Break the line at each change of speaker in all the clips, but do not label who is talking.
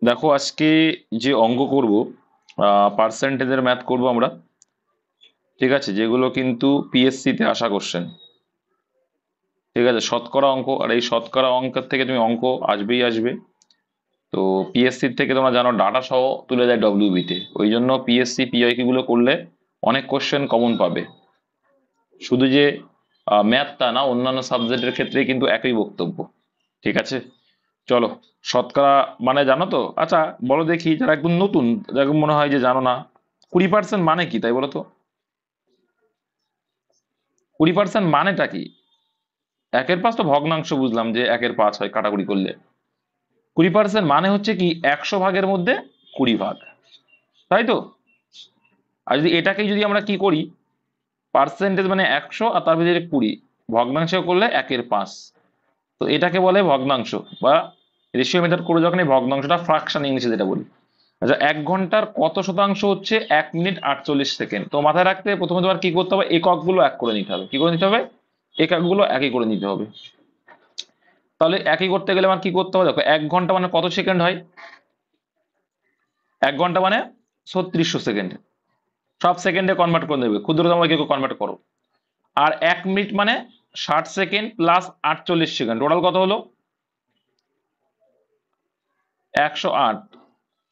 দেখো আজকে যে অঙ্ক করব পার্সেন্টেজের ম্যাথ করব আমরা। ঠিক আছে, যেগুলো কিন্তু পিএসসি তে আসা কোশ্চেন। ঠিক আছে, শতকরা অঙ্ক, আর এই শতকরা অঙ্কের থেকে তুমি অঙ্ক আসবেই আসবে। তো পিএসসি থেকে তোমরা জানো ডাটা সহ তুলে দেয় ডব্লিউবি তে, ওই জন্য পিএসসি পিআইকিউ গুলো করলে অনেক কোশ্চেন কমন পাবে। শুধু যে ম্যাথ তা না, অন্যান্য সাবজেক্টের ক্ষেত্রে কিন্তু একই বক্তব্য। ঠিক আছে, চলো। শতকরা মানে জানো তো? আচ্ছা, বলো দেখি, যারা একদম নতুন, যারা মনে হয় যে জানো না, 20% মানে কি তাই বলো তো? 20% মানেটা কি? 1/5 তো ভগ্নাংশ, বুঝলাম যে 1/5 হয় কাটাকুটি করলে। 20% মানে হচ্ছে কি 100 ভাগের মধ্যে 20 ভাগ, তাই তো? আর যদি এটাকেই যদি আমরা কি করি, পার্সেন্টেজ মানে 100 আর তার ভিতরে 20, ভগ্নাংশ করলে 1/5। তো এটাকে বলে ভগ্নাংশ, বা রেশিও মেথড করে যখন এই ভগ্নাংশটা, ফ্রাকশন ইংলিশে যেটা বলি। আচ্ছা, 1 ঘন্টার কত শতাংশ হচ্ছে 1 মিনিট 48 সেকেন্ড? তো মাথায় রাখতে প্রথমে তোমার কি করতে হবে, এককগুলো এক করে নিতে হবে। কি করে নিতে হবে? এককগুলো একই করে নিতে হবে। তাহলে একই করতে গেলে আমার কি করতে হবে, দেখো 1 ঘন্টা মানে কত সেকেন্ড হয়? 1 ঘন্টা মানে 3600 সেকেন্ড। সব সেকেন্ডে কনভার্ট করে দেবে, ক্ষুদ্রতম এককে কনভার্ট করো। আর 1 মিনিট মানে 60 সেকেন্ড প্লাস 48 সেকেন্ড, টোটাল কত হলো? 108।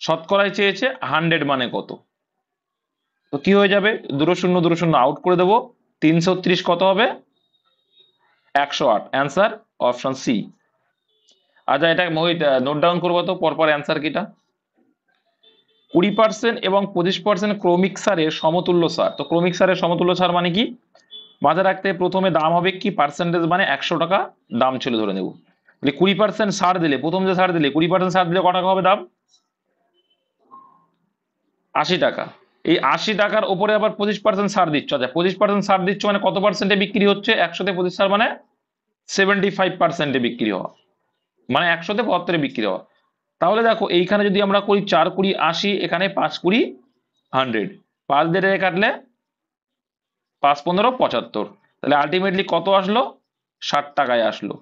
শতকরায় চেয়েছে 100 মানে কত? তো কি হয়ে যাবে, দুটো শূন্য দুটো শূন্য আউট করে দেবো। 330 কত হবে? 108। Answer option C. আচ্ছা, এটা মোহিত নোট ডাউন করবো তো পরপর অ্যান্সার কিটা। 20% এবং 25% ক্রমিক সারের সমতুল্য সার। তো ক্রমিক সারের সমতুল্য সার মানে কি? মাথায় রাখতে প্রথমে দাম হবে কি, পার্সেন্টেজ মানে 100 টাকা দাম ছিল ধরে নেব। 20% সার দিলে, প্রথম যে সার দিলে 20% সার দিলে ক টাকা হবে দাম? 80 টাকা। এই 80 টাকার উপরে আবার 25% ছাড় দিচ্ছ। আচ্ছা, 25% ছাড় দিচ্ছ মানে কত পার্সেন্টে বিক্রি হচ্ছে? 100তে 25 ছাড় মানে 75%-এ বিক্রি হওয়া, মানে 100তে 72-এ বিক্রি হওয়া। তাহলে দেখো এইখানে যদি আমরা করি 4×20=80, এখানে 5×20=100, 5 দিয়ে রেখে কাটলে 5×15=75। তাহলে আলটিমেটলি কত আসলো? 60 টাকায় আসলো।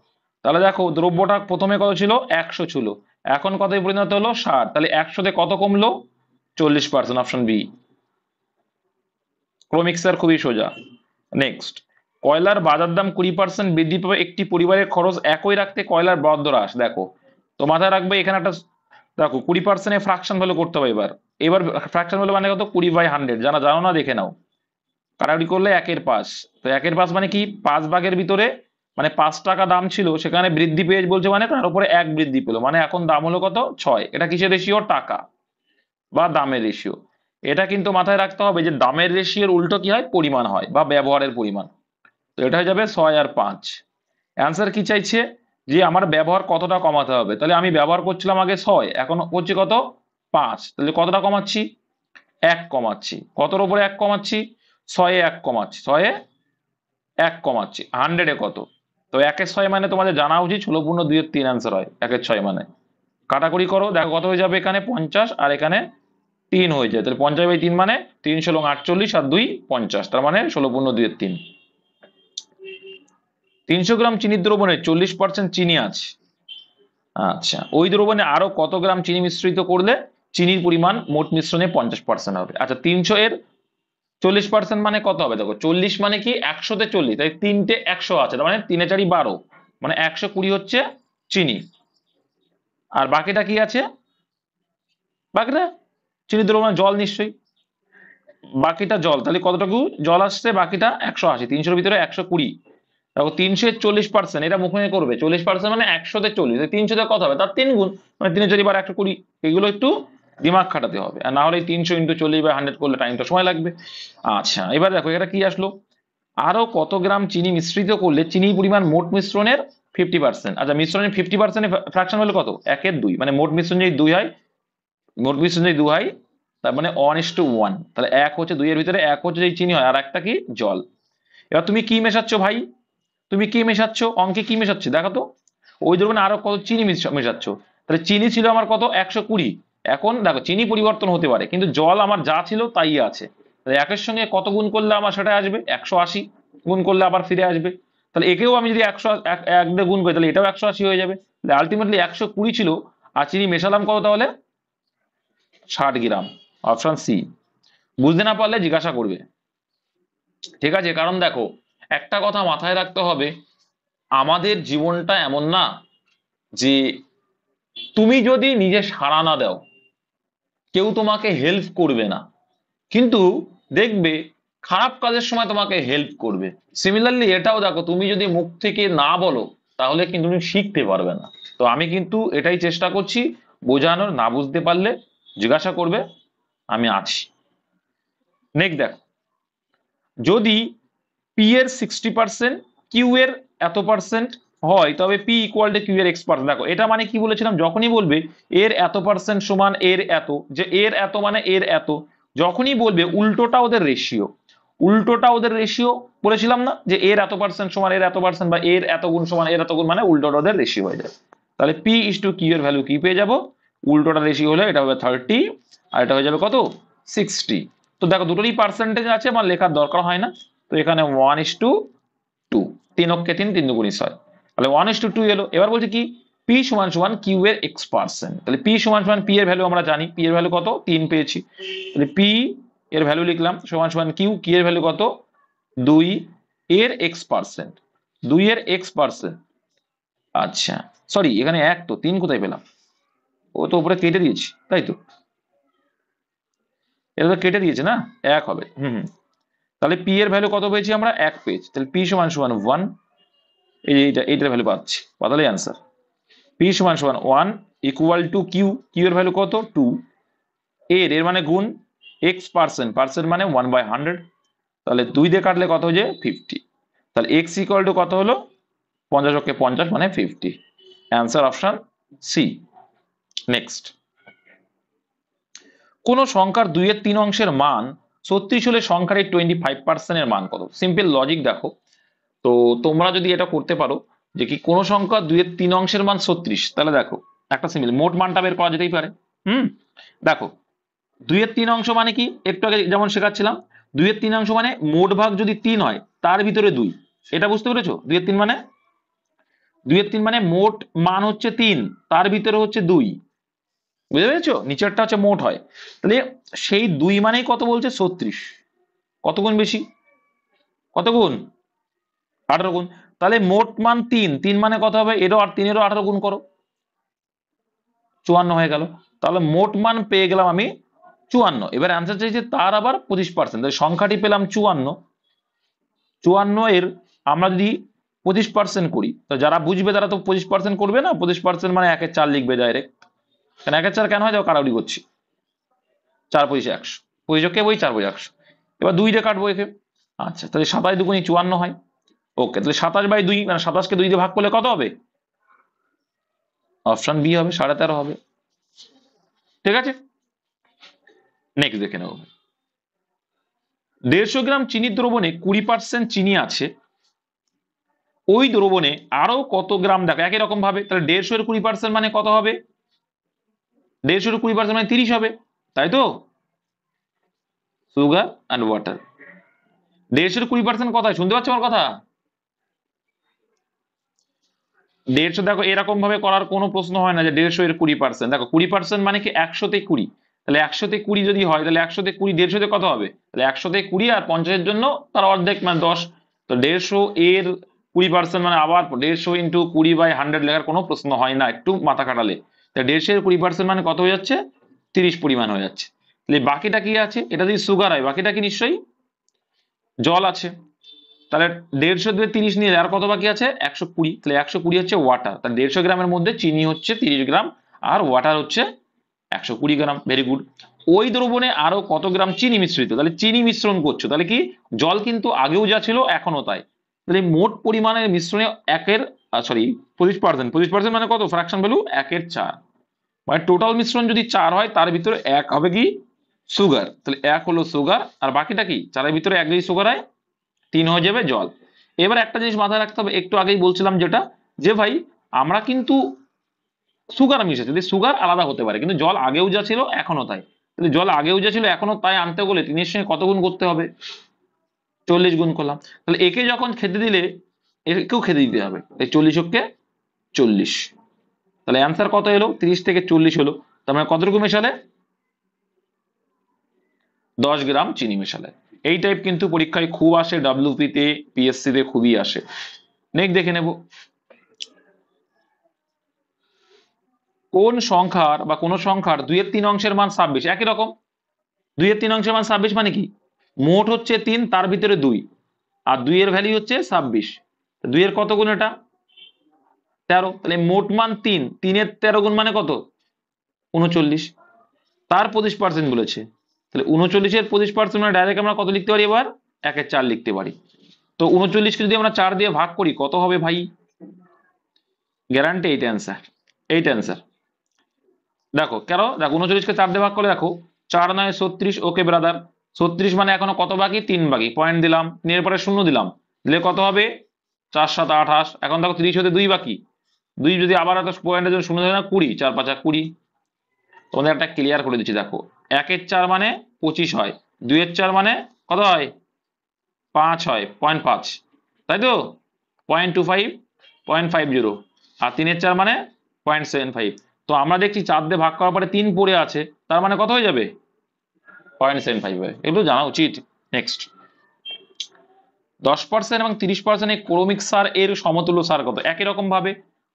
তাহলে দেখো দ্রব্যটা প্রথমে কত ছিল? 100 ছিল, এখন কত পরিণত হলো? 60। তাহলে 100তে কত কমলো? 40%, অপশন বি। ক্রমিক স্যার খুবই সোজা। নেক্সট, কয়লার বাজার দাম 20% বৃদ্ধি পাবে, একটি পরিবারের খরচ একই রাখতে কয়লার বরাদ্দ হ্রাস। দেখো, তো মাথায় রাখবে এখানে একটা, দেখো 20%-এ ফ্রাকশন ভ্যালু করতে হবে। এবার এবার ফ্রাকশন ভ্যালু মানে কত? 20/100। যারা জানো না দেখে নাও। কাটাকুটি করলে 1/5। তো 1/5 মানে কি? 5 ভাগের ভিতরে, মানে 5 টাকা দাম ছিল, সেখানে বৃদ্ধি পেয়ে বলছে মানে তার উপরে 1 বৃদ্ধি পেলো, মানে এখন দাম হলো কত? 6। এটা কিসের রেশিও? টাকা বা দামের রেশিও। এটা কিন্তু মাথায় রাখতে হবে যে দামের রেশিওর উল্টো কি হয়? পরিমাণ হয়, বা ব্যবহারের পরিমাণ। তো এটা হয়ে যাবে 6 আর 5। অ্যান্সার কি চাইছে? যে আমার ব্যবহার কতটা কমাতে হবে। তাহলে আমি ব্যবহার করছিলাম আগে 6, এখন করছি কত? 5। তাহলে কতটা কমাচ্ছি? 1 কমাচ্ছি। কতর উপরে 1 কমাচ্ছি? 6-এ 1 কমাচ্ছি, 6-এ 1 কমাচ্ছি। 100-এ কত? তো 1/6 মানে তোমাদের জানা উচিত 16×2=3 অ্যান্সার হয় 1/6 মানে। কাটাকুটি করো, দেখো কত হয়ে যাবে, এখানে 50 আর এখানে 3 হয়ে যায়। তাহলে 50/3 মানে 3×16=48 আর 2=50, তার মানে 16×2=3। 300 গ্রাম চিনির দ্রবণে 40% চিনি আছে। আচ্ছা, ওই দ্রবণে আরো কত গ্রাম চিনি মিশ্রিত করলে চিনির পরিমাণ মোট মিশ্রণে 50% হবে? আচ্ছা, 300-এর 40% মানে কত হবে? দেখো 40 মানে কি 100-তে 40, তাই 3টে 100 আছে, তার মানে 3×4=12, মানে 120 হচ্ছে চিনি। আর বাকিটা কি আছে? বাকিটা চিনির দ্রবণে জল নিশ্চয়ই, বাকিটা জল। তাহলে কতটুকু জল আসছে? বাকিটা 180। 300-এর ভিতরে 120। দেখো 300-এর 40%, এটা মুখে করবে। 40% মানে 100-তে 40, 300-তে কত হবে? তার 3 গুণ, মানে 3×4=120। এগুলো একটু দিমাগ খাটাতে হবে, আর না হলে 300×40/100 করলে টাইমটা সময় লাগবে। আচ্ছা, এবার দেখো এটা কি আসলো, আরো কত গ্রাম চিনি মিশ্রিত করলে চিনির পরিমাণ মোট মিশ্রণের 50%। আচ্ছা, মিশ্রণের 50% ফ্র্যাকশন হলো কত? 1/2, মানে মোট মিশ্রণ যদি 2 হয়, মোট মিশ্রণ যদি 2 হয়, তার মানে 1:1। তাহলে 1 হচ্ছে 2-এর ভিতরে 1 হচ্ছে যে চিনি হয়, আর একটা কি? জল। এবার তুমি কি মেশাচ্ছ ভাই? তুমি কি মেশাচ্ছ? অঙ্কে কি মেশাচ্ছ দেখো তো। ওই ধরুন আরো কত চিনি মেশাচ্ছ। তাহলে চিনি ছিল আমার কত? 120। এখন দেখো চিনি পরিবর্তন হতে পারে, কিন্তু জল আমার যা ছিল তাই আছে। তাহলে একের সঙ্গে কত গুণ করলে আমার সেটা আসবে? 180 গুণ করলে আবার ফিরে আসবে। তাহলে একেও আমি যদি 100 এক দিয়ে গুণ করি, তাহলে এটাও 180 হয়ে যাবে। তাহলে আলটিমেটলি 120 ছিল, আর চিনি মেশালাম কত তাহলে? 60 গ্রাম, অপশন সি। বুঝতে না পারলে জিজ্ঞাসা করবে, ঠিক আছে? কারণ দেখো, একটা কথা মাথায় রাখতে হবে, আমাদের জীবনটা এমন না যে তুমি যদি নিজে সাড়া না দাও কেউ তোমাকে হেল্প করবে না, কিন্তু দেখবে খারাপ কাজের সময় তোমাকে হেল্প করবে। সিমিলারলি এটাও দেখো, তুমি যদি মুখ থেকে না বলো তাহলে কিন্তু তুমি শিখতে পারবে না। তো আমি কিন্তু এটাই চেষ্টা করছি বোঝানোর, না বুঝতে পারলে জিজ্ঞাসা করবে, আমি আছি। নেক্সট দেখো, যদি পি এর 60%, কিউ এর এত পার্সেন্ট হয়, তবে পি ইকুয়াল টু কিউ এর x%। দেখো এটা মানে কি বলেছিলাম, যখনই বলবে এর এত পার্সেন্ট সমান এর এত, যে এর এত মানে এর এত, যখনই বলবে উল্টোটা ওদের রেশিও, উল্টোটা ওদের রেশিও বলেছিলাম না, যে এর এত পার্সেন্ট সমান এর এত পার্সেন্ট, বা এর এত গুণ সমান এর এত গুণ, মানে উল্টোটা ওদের রেশিও হয়ে যায়। তাহলে পি ইস টু কিউ এর ভ্যালু কি পেয়ে যাবো, উল্টোটা রেশিও হলে এটা হবে 30, আর এটা হয়ে যাবে কত, 60। তো দেখো দুটোরই পার্সেন্টেজ আছে, আমার লেখার দরকার হয় না। তো এখানে 1:2, 3 অক্ষে 3, 3 দুগুণে 6, তাহলে 1:2 এলো। এবার বলছে কি, পি সমান সমান কিউ এর x%। তাহলে পি সমান সমান পি এর ভ্যালু আমরা জানি, পি এর ভ্যালু কত, 3 পেয়েছি। তাহলে পি এর ভ্যালু লিখলাম সমান সমান কিউ, কি এর ভ্যালু কত, 2 এর x%, 2 এর x%। আচ্ছা সরি, এখানে 1, তো 3 কোথায় পেলাম, ও তো উপরে কেটে দিয়েছি, তাই তো, এটা তো কেটে দিয়েছে না, 1 হবে। তাহলে পি এর ভ্যালু কত পেয়েছি আমরা, 1 পেয়েছি। তাহলে পি সমান সমান 1, এইটার ভ্যালু পাচ্ছি, পাতালে অ্যান্সার। পি সমান সমান 1 ইকুয়াল টু কিউ, কিউ এর ভ্যালু কত, 2, এর মানে গুণ, x%, পার্সেন্ট মানে 1/100, তাহলে 2 দিয়ে কাটলে কত হয়ে যায়, 50। তাহলে x ইকুয়াল টু কত হলো, 50 অক্ষে 50 মানে 50। Answer option C. নেক্সট, কোন সংখ্যার 2/3 অংশের মান 36 হলে সংখ্যার 25% এর মান কত? সিম্পল লজিক দেখো, তো তোমরা যদি এটা করতে পারো, যে কি কোন সংখ্যা 2/3 অংশের মান 36, তাহলে দেখো একটা সিম্পল মোট মানটা বের করা যেতেই পারে। দেখো 2/3 অংশ মানে কি, একটু আগে যেমন শেখাচ্ছিলাম, 2/3 অংশ মানে মোট ভাগ যদি 3 হয় তার ভিতরে 2, এটা বুঝতে পেরেছো? 2/3 মানে, 2/3 মানে মোট মান হচ্ছে 3, তার ভিতরে হচ্ছে 2, বুঝতে পেরেছো? নিচেরটা হচ্ছে মোট হয়। তাহলে সেই 2 মানেই কত বলছে, 36, কত গুণ বেশি, কত গুণ, 18 গুণ। তাহলে মোট মান 3, 3 মানে কত হবে, এরও আর 3-এরও 18 গুণ করো, 54 হয়ে গেল। তাহলে মোট মান পেয়ে গেলাম আমি 54। এবার অ্যান্সার চাইছে তার আবার 25%, তাহলে সংখ্যাটি পেলাম 54। 54 এর আমরা যদি 25% করি, তো যারা বুঝবে তারা তো 25% করবে না, 25% মানে 1/4 লিখবে ডাইরেক্ট। কেন 1/4 কেন হয়, যাও কারাউরি করছি, 4×25 100, 25 বই 4×100। এবার 2 দিয়ে কাটবো একে, আচ্ছা তাহলে 27 দুগুণে 54 হয়। ওকে, তাহলে 27/2, মানে 27কে 2 দিয়ে ভাগ করলে কত হবে, অপশন বি হবে, 13.5 হবে। ঠিক আছে, নেক্সট দেখে নেব। 150 গ্রাম চিনির দ্রবণে 20% চিনি আছে, ওই দ্রবণে আরো কত গ্রাম, দেখো একই রকম ভাবে, তাহলে 150 এর 20% মানে কত হবে, 150 এর 20% মানে 30 হবে, তাই তো, সুগার অ্যান্ড ওয়াটার। 150 এর 20% কথায় শুনতে পাচ্ছ আমার কথা, 150 দেখো এরকম ভাবে করার কোনো প্রশ্ন হয় না যে 150 এর 20%, দেখো 20% মানে কি 100-তে 20, তাহলে 100-তে 20 যদি হয় তাহলে 100-তে 20, 150-তে কত হবে, তাহলে 100-তে 20 আর 50-এর জন্য তার অর্ধেক মানে 10, তো 150 এর 20% মানে আবার 150 ইন্টু 20/100 লেখার কোনো প্রশ্ন হয় না একটু মাথা খাটালে। তাহলে 150 এর 20% মানে কত হয়ে যাচ্ছে, 30 পরিমাণ হয়ে যাচ্ছে। তাহলে বাকিটা কি আছে, এটা যদি সুগার হয় বাকিটা কি নিশ্চয়ই জল আছে। তাহলে 150 দিয়ে 30 নিয়ে আর কত বাকি আছে, 120, তাহলে 120 হচ্ছে ওয়াটার। তাহলে 150 গ্রামের মধ্যে চিনি হচ্ছে 30 গ্রাম আর ওয়াটার হচ্ছে 120 গ্রাম। Very good. ওই দ্রবণে আরো কত গ্রাম চিনি মিশ্রিত, তাহলে চিনি মিশ্রণ করছো, তাহলে কি জল কিন্তু আগেও যা ছিল এখনো তাই, তাহলে মোট পরিমাণের মিশ্রণে 25% মানে কত, ফ্র্যাকশন ভ্যালু 1/4, মানে টোটাল মিশ্রণ যদি 4 হয় তার ভিতরে 1 হবে কি, সুগার। তাহলে 1 হলো সুগার, আর বাকিটা কি, 4-এর ভিতরে 1 যদি সুগার হয় 3 হয়ে যাবে জল। এবার একটা জিনিস মাথায় রাখতে হবে, একটু আগেই বলছিলাম যেটা, যে ভাই আমরা কিন্তু সুগার মিশেছি, যদি সুগার আলাদা হতে পারে, কিন্তু জল আগেও যা ছিল এখনো তাই, তাহলে জল আগেও যা ছিল এখনো তাই আনতে গেলে 3-এর সঙ্গে কত গুণ করতে হবে, 40 গুণ করলাম। তাহলে একে যখন খেতে দিলে একেও খেতে দিতে হবে, তাই 40 কে 40, তাহলে অ্যান্সার কত এলো, 30 থেকে 40 হলো, তার মানে কতটুকু মেশালে 10 গ্রাম চিনি মেশালে। এই টাইপ কিন্তু পরীক্ষায় খুব আসে, ডাব্লিউপি তে, পিএসসি তে খুবই আসে। নেক্সট দেখে নেব, কোন সংখ্যার বা কোন সংখ্যার 2/3 অংশের মান 26? একই রকম, 2/3 অংশের মান 26 মানে কি, মোট হচ্ছে 3, তার ভিতরে 2, আর 2 এর ভ্যালু হচ্ছে 26। 2 এর কত গুণ এটা? 13। তাহলে মোট মান 3, 3 এর 13 গুণ মানে কত? 39। তার 25% বলেছে, তাহলে 39 এর 25% মানে ডাইরেক্ট আমরা কত লিখতে পারি এবার? 1/4 লিখতে পারি। তো 39 কে যদি আমরা 4 দিয়ে ভাগ করি কত হবে ভাই? গ্যারান্টি এইটা অ্যান্সার, এইটা অ্যান্সার। দেখো কেন, দেখো 39 কে 4 দিয়ে ভাগ করে দেখো, 4 9 36। ওকে ব্রাদার, 36 মানে এখনো কত বাকি? 3 বাকি, পয়েন্ট দিলাম, 3 এর পরে 0 দিলাম, দিলে কত হবে? 4 7 28। এখন দেখো 30 হতে 2 বাকি, 2 যদি আবার একটা পয়েন্টের জন্য 0 দেয় না, 20, 4 5 20। তোমাদের একটা ক্লিয়ার করে দিচ্ছি, দেখো 1/4 মানে 25 হয়, 2/4 মানে কত হয়? 5 হয়, 0.5, তাই তো? 0.25, 0.50। আর 3/4 মানে 0.75। তো আমরা দেখছি 4 দিয়ে ভাগ করার পরে 3 পড়ে আছে, তার মানে কত হয়ে যাবে? 0.75 হয়। এগুলো জানা উচিত। নেক্সট, 10% এবং 30% এই ক্রমিক সার এর সমতুল্য সার কত? একই রকম ভাবে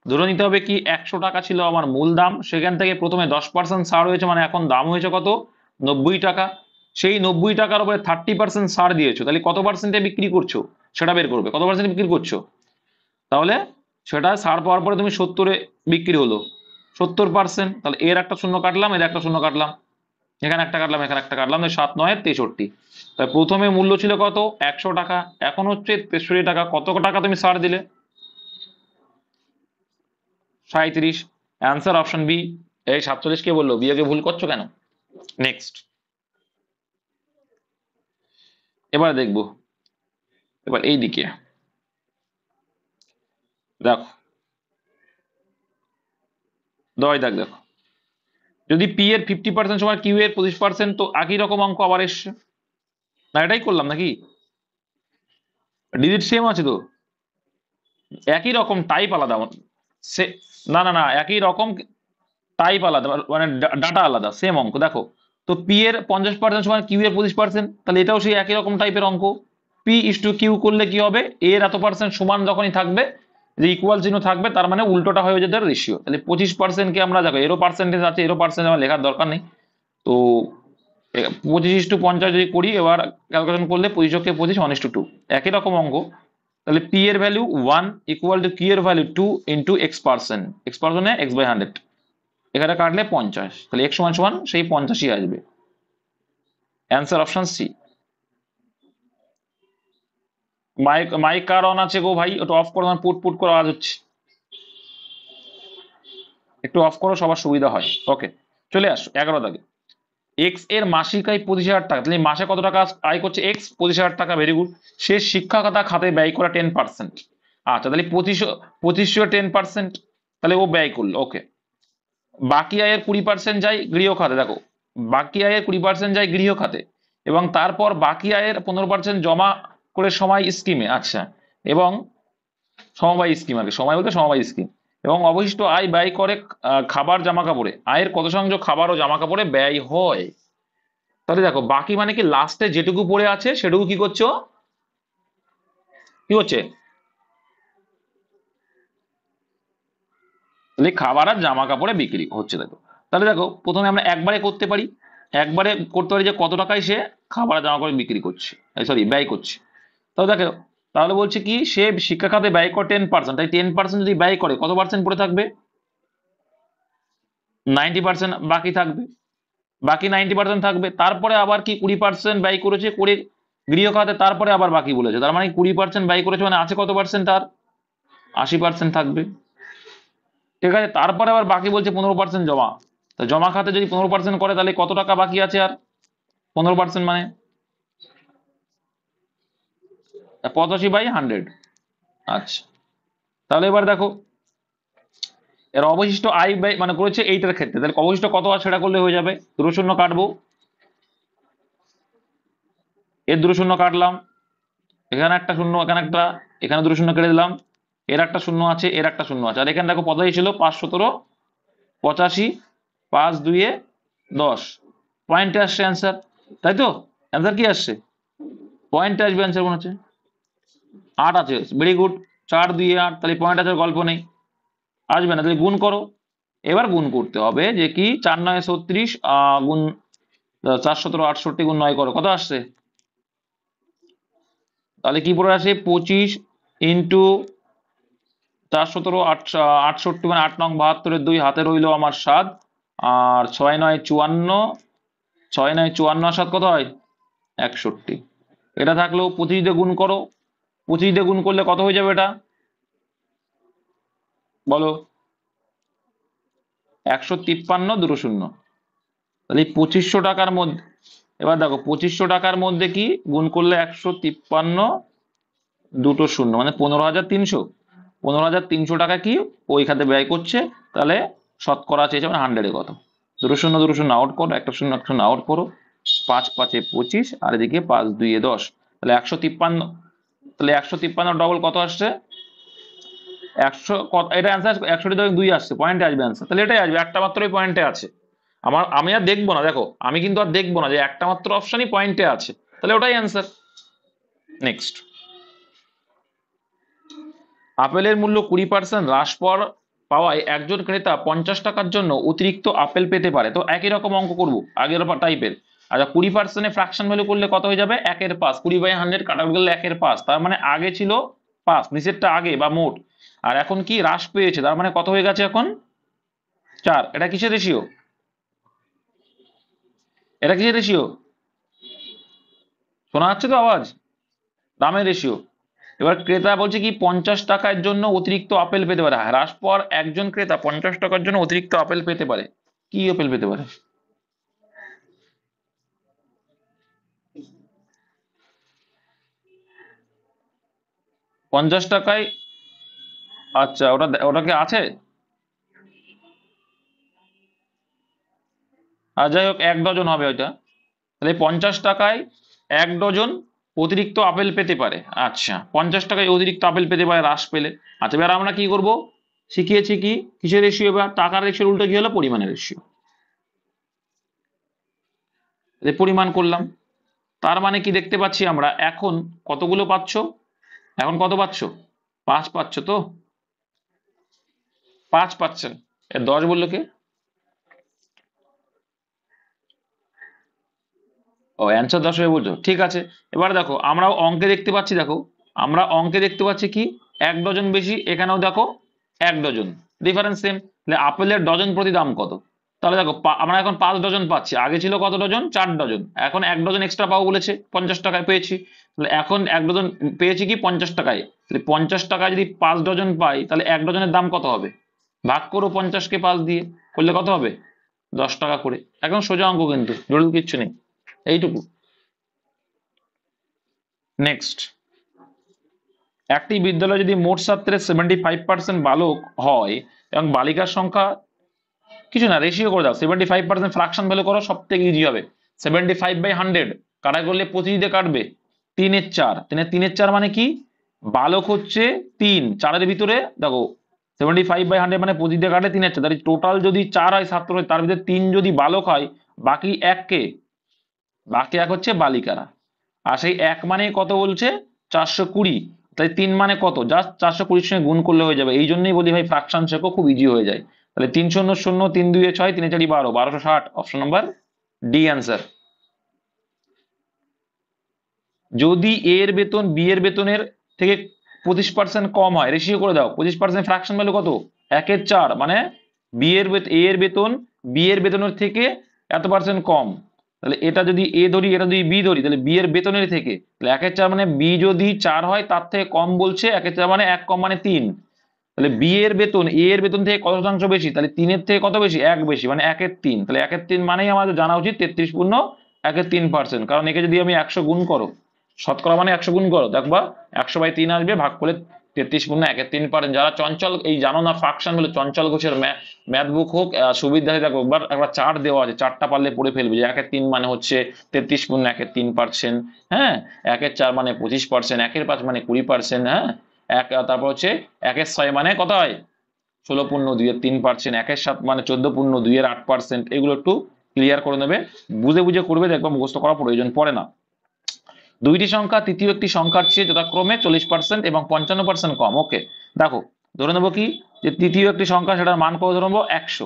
ধরে নিতে হবে কি, 100 টাকা ছিল আমার মূল দাম, সেখান থেকে প্রথমে 10% ছাড় হয়েছে, মানে এখন দাম হয়েছে কত? 90 টাকা। সেই 90 টাকার উপরে 30% ছাড় দিয়েছো, তাহলে কত পার্সেন্টে বিক্রি করছো সেটা বের করবে, কত পার্সেন্ট বিক্রি করছো। তাহলে সেটা ছাড় পাওয়ার পরে তুমি 70-এ বিক্রি হলো, 70%। তাহলে এর একটা শূন্য কাটলাম, এর একটা শূন্য কাটলাম, এখানে একটা কাটলাম, এখানে একটা কাটলাম, 7 9 63। তাই প্রথমে মূল্য ছিল কত? 100 টাকা, এখন হচ্ছে 63 টাকা। কত টাকা তুমি ছাড় দিলে? 37। Answer option B. এই 47 কে বললো বিয়োগে ভুল করছো কেন? নেক্সট, এবার দেখবো, এবার এই দিকে দেখো, দাগ দেখো, যদি পি এর 50% সময় কিউ এর 25%, তো একই রকম অঙ্ক আবার এসছে না, এটাই করলাম নাকি? ডিজিট সেম আছে তো, একই রকম টাইপ আলাদা, সে না না না, একই রকম টাইপ আলাদা, মানে ডাটা আলাদা, সেম অঙ্ক। দেখো, তো পি এর 50% সময় কিউ এর 25%, তাহলে এটাও সেই একই রকম টাইপের অঙ্ক। পি ইস টু কিউ করলে কি হবে? এর এত পার্সেন্ট সমান যখনই থাকবে, যে ইকুয়াল চিহ্ন থাকবে, তার মানে উল্টোটা হয়ে যেতে রেশিও। তাহলে 25% কে আমরা, দেখো এরও পার্সেন্টেজ আছে, এরও পার্সেন্টেজ আমার লেখার দরকার নেই। তো 25:50 যদি করি, এবার ক্যালকুলেশন করলে 25 25 1:2, একই রকম অঙ্ক। তাহলে পি এর ভ্যালু 1 ইকুয়াল টু কিউ এর value 2 into x%, x% x/100, এখানে কাটলে 50, তাহলে x সমান সমান সেই 85 আসবে। Answer option C. Mike mike কার অন আছে গো ভাই? ওটা অফ করো, পুট পুট করে আওয়াজ হচ্ছে, একটু অফ করো, সবার সুবিধা হয়। ওকে, চলে আসো 11 দাগে। এক্স এর মাসিক আয় 25,000 টাকা, তাহলে মাসে কত টাকা আয় করছে এক্স? 25,000 টাকা, ভেরি গুড। সে শিক্ষকতা খাতে ব্যয় করা 10%। আচ্ছা, তাহলে 2500 10%, তাহলে ও ব্যয় করলো। ওকে, বাকি আয়ের 20% যায় গৃহ খাতে। দেখো, বাকি আয়ের 20% যায় গৃহ খাতে, এবং তারপর বাকি আয়ের 15% জমা করে সময় স্কিমে। আচ্ছা, এবং সমবায় স্কিম, আর কি সময় বলতে সমবায় স্কিম। এবং অবশিষ্ট আয় ব্যয় করে খাবার জামা কাপড়ে। আয়ের কত সংযোগ খাবার ও জামা কাপড়ে ব্যয় হয়? তাহলে দেখো, বাকি মানে কি, লাস্টে যেটুকু পড়ে আছে সেটুকু কি করছো, কি হচ্ছে? তাহলে খাবার আর জামা কাপড়ে বিক্রি হচ্ছে। দেখো, তাহলে দেখো প্রথমে আমরা একবারে করতে পারি, একবারে করতে পারি যে কত টাকায় সে খাবার আর জামা কাপড় বিক্রি করছে, সরি ব্যয় করছে। তাহলে দেখো, তাহলে বলছে কি, সে শিক্ষা খাতে ব্যয় করে 10%, তাই 10% যদি ব্যয় করে, কত পার্সেন্ট পড়ে থাকবে? 90% বাকি থাকবে, বাকি 90% থাকবে। তারপরে আবার কি 20% ব্যয় করেছে করে গৃহ খাতে, তারপরে আবার বাকি বলেছে, তার মানে 20% ব্যয় করেছে, মানে আছে কত পার্সেন্ট? তার 80% থাকবে। ঠিক আছে, তারপরে আবার বাকি বলছে 15% জমা। তো জমা খাতে যদি 15% করে, তাহলে কত টাকা বাকি আছে আর? 15% মানে 85/100। আচ্ছা, তাহলে এবার দেখো, এর অবশিষ্ট আয় ব্যয় মানে করেছে এইটার ক্ষেত্রে, তাহলে অবশিষ্ট কত আছে সেটা করলে হয়ে যাবে। দুটো শূন্য কাটবো, এর দুটো শূন্য কাটলাম, এখানে একটা শূন্য, এখানে একটা, এখানে দুটো শূন্য কেটে দিলাম, এর একটা শূন্য আছে, এর একটা শূন্য আছে, আর এখানে দেখো পদাই ছিল 5 17 85, 5 2 10, পয়েন্টে আসছে অ্যান্সার, তাই তো? অ্যান্সার কি আসছে? পয়েন্টে আসবে অ্যান্সার মনে হচ্ছে। 8 আছে, ভেরি গুড। 4 2 8, তাহলে পয়েন্ট আছে, গল্প নেই, আসবে না। তাহলে গুণ করো। এবার গুণ করতে হবে যে কি 4 9 36 গুণ 4 17 68 গুণ 9 করো, কত আসছে? তাহলে কি পড়ে আছে? 25 ইন্টু 4 17 68, মানে 8 নং 72 2, হাতে রইলো আমার 7, আর 6 9 54, 6 9 54 আর 7 কত হয়? 61। এটা থাকলেও 25 দিয়ে গুণ করো। 25 দিয়ে গুণ করলে কত হয়ে যাবে এটা? বলো। 153 200। তাহলে 2500 টাকার মধ্যে, এবার দেখো 2500 টাকার মধ্যে কি গুণ করলে 153 200, মানে 15,300। 15,300 টাকা কি ওই খাতে ব্যয় করছে। তাহলে শতকরা চেয়েছে মানে 100-এ কত? 2 0 আউট করো, একটা শূন্য একটা শূন্য আউট করো, 5 5 25, আর এদিকে 5 2 10, তাহলে 153। তাহলে 153 ডবল কত আসছে? 100। এটা অ্যান্সার 102 আসছে, পয়েন্টে আসবে অ্যান্সার। তাহলে এটাই আসবে, একটা মাত্রই পয়েন্টে আছে। আমি আর দেখবো না, দেখো আমি কিন্তু আর দেখবো না যে একটা মাত্র অপশনই পয়েন্টে আছে, তাহলে ওটাই অ্যান্সার। নেক্সট, আপেলের মূল্য 20% হ্রাস পাওয়ায় একজন ক্রেতা 50 টাকার জন্য অতিরিক্ত আপেল পেতে পারে। তো একই রকম অঙ্ক করবো, আগের টাইপের। আচ্ছা, 20% ফ্র্যাকশন ভ্যালু করলে কত হয়ে যাবে? 1/5। 20/100 কাটা গেলে 1/5, তার মানে আগে ছিল 5, নিচেরটা আগে বা মোট, আর এখন কি হ্রাস পেয়েছে, তার মানে কত হয়ে গেছে এখন? 4। এটা কিসের রেশিও? এটা কিসের রেশিও? শোনা যাচ্ছে তো আওয়াজ? দামের রেশিও। এবার ক্রেতা বলছে কি 50 টাকার জন্য অতিরিক্ত আপেল পেতে পারে। হ্রাস পর একজন ক্রেতা 50 টাকার জন্য অতিরিক্ত আপেল পেতে পারে। কি আপেল পেতে পারে? পঞ্চাশ টাকায়, আচ্ছা ওটা কি আছে? আর যাই হোক, 1 ডজন হবে ওইটা। তাহলে 50 টাকায় 1 ডজন অতিরিক্ত আপেল পেতে পারে। আচ্ছা, 50 টাকায় অতিরিক্ত আপেল পেতে পারে হ্রাস পেলে। আচ্ছা, এবার আমরা কি করব? শিখিয়েছি কি কিসের রেশিও? এবার টাকার রেশিওর উল্টো কি হলো? পরিমাণের রেশিও। পরিমাণ করলাম, তার মানে কি দেখতে পাচ্ছি আমরা এখন কতগুলো পাচ্ছ? এখন কত পাচ্ছ? 5 পাচ্ছ তো? 5 পাচ্ছেন। 10 বললো কে? ও, অ্যান্সার 10 হয়ে বলছো, ঠিক আছে। এবার দেখো আমরাও অঙ্কে দেখতে পাচ্ছি, দেখো আমরা অঙ্কে দেখতে পাচ্ছি কি 1 ডজন বেশি, এখানেও দেখো 1 ডজন, ডিফারেন্স সেম। তাহলে আপেলের ডজন প্রতি দাম কত? তাহলে দেখো আমরা এখন 5 ডজন পাচ্ছি, আগে ছিল কত ডজন? 4 ডজন। এখন 1 ডজন এক্সট্রা পাবো বলেছে, 50 টাকায় পেয়েছি। তাহলে এখন 1 ডজন পেয়েছি কি 50 টাকায়। তাহলে 50 টাকায় যদি 5 ডজন পাই, তাহলে 1 ডজনের দাম কত হবে? ভাগ করো 50-কে 5 দিয়ে, করলে কত হবে? 10 টাকা করে। এখন সোজা অঙ্ক, কিন্তু জটিল কিচ্ছু নেই, এইটুকু। নেক্সট, একটি বিদ্যালয়ে যদি মোট ছাত্রের 75% বালক হয় এবং বালিকার সংখ্যা, কিছু না, রেশিও করে দাও। 75% ফ্র্যাকশন ভ্যালু করো, সব থেকে ইজি হবে। 75/100 কাটা করলে 25 দিয়ে কাটবে, 3 এর 4, 3 এর 4 মানে কি? বালক হচ্ছে 3, 4-এর ভিতরে দেখো 75/100 মানে 25 দিয়ে কাটলে 3 এর 4, তাহলে টোটাল যদি 4 হয় ছাত্র হয়, তার ভিতরে 3 যদি বালক হয়, বাকি 1 বাকি 1 হচ্ছে বালিকারা। আর সেই 1 মানে কত বলছে? 420। তাই 3 মানে কত? জাস্ট 420 সঙ্গে গুণ করলে হয়ে যাবে। এই জন্যই বলি ভাই ফ্র্যাকশন শেখো, খুব ইজি হয়ে যায়। তাহলে 3 0 0, 3 2 6, 3 4 12, 1260, অপশন নাম্বার ডি অ্যান্সার। যদি এ এর বেতন বি এর বেতনের থেকে 25% কম হয়, রেশিও করে দাও। 25% ফ্র্যাকশন ভ্যালু কত? 1 এর 4, মানে এ এর বেতন বি এর বেতনের থেকে এত পার্সেন্ট কম। তাহলে এটা যদি এ ধরি, এটা যদি বি ধরি, তাহলে বি এর বেতনের থেকে, তাহলে 1 এর 4 মানে বি যদি 4 হয় তার থেকে কম বলছে, 1 এর 4 মানে 1 কম মানে 3। তাহলে বি এর বেতন এ এর বেতন থেকে কত শতাংশ বেশি? তাহলে 3 এর থেকে কত বেশি? 1 বেশি, মানে 1 এর 3। তাহলে 1 এর 3 মানেই আমাদের জানা উচিত 33 পূর্ণ 1 এর 3%। কারণ একে যদি আমি 100 গুণ করো, শতকরা মানে 100 গুণ করো, দেখবা 100/3 আসবে, ভাগ করলে 33 পূর্ণ 1 এর 3%। যারা চঞ্চল এই জানো না ফ্র্যাকশন বলে, চঞ্চল ঘোষের ম্যাথ বুক হোক, সুবিধা দেখো একবার চার্ট দেওয়া আছে, চারটা পারলে পড়ে ফেলবে যে 1 এর 3 মানে হচ্ছে 33 পূর্ণ 1 এর 3%, হ্যাঁ, 1 এর 4 মানে 25%, 1 এর 5 মানে 20%, হ্যাঁ, তারপর হচ্ছে 1 এর 6 মানে কত হয়? 16 পূর্ণ 2 এর 3%, 1 এর 7 মানে 14 পূর্ণ 2 এর 8%। এগুলো একটু ক্লিয়ার করে নেবে, বুঝে বুঝে করবে, দেখবা মুখস্থ করা প্রয়োজন পড়ে না। দুইটি সংখ্যা তৃতীয় একটি সংখ্যার চেয়ে যথাক্রমে 40% এবং 55% কম। ওকে, দেখো ধরে নেবো কি, যে তৃতীয় একটি সংখ্যা, সেটার মান কত ধরে নেবো 100।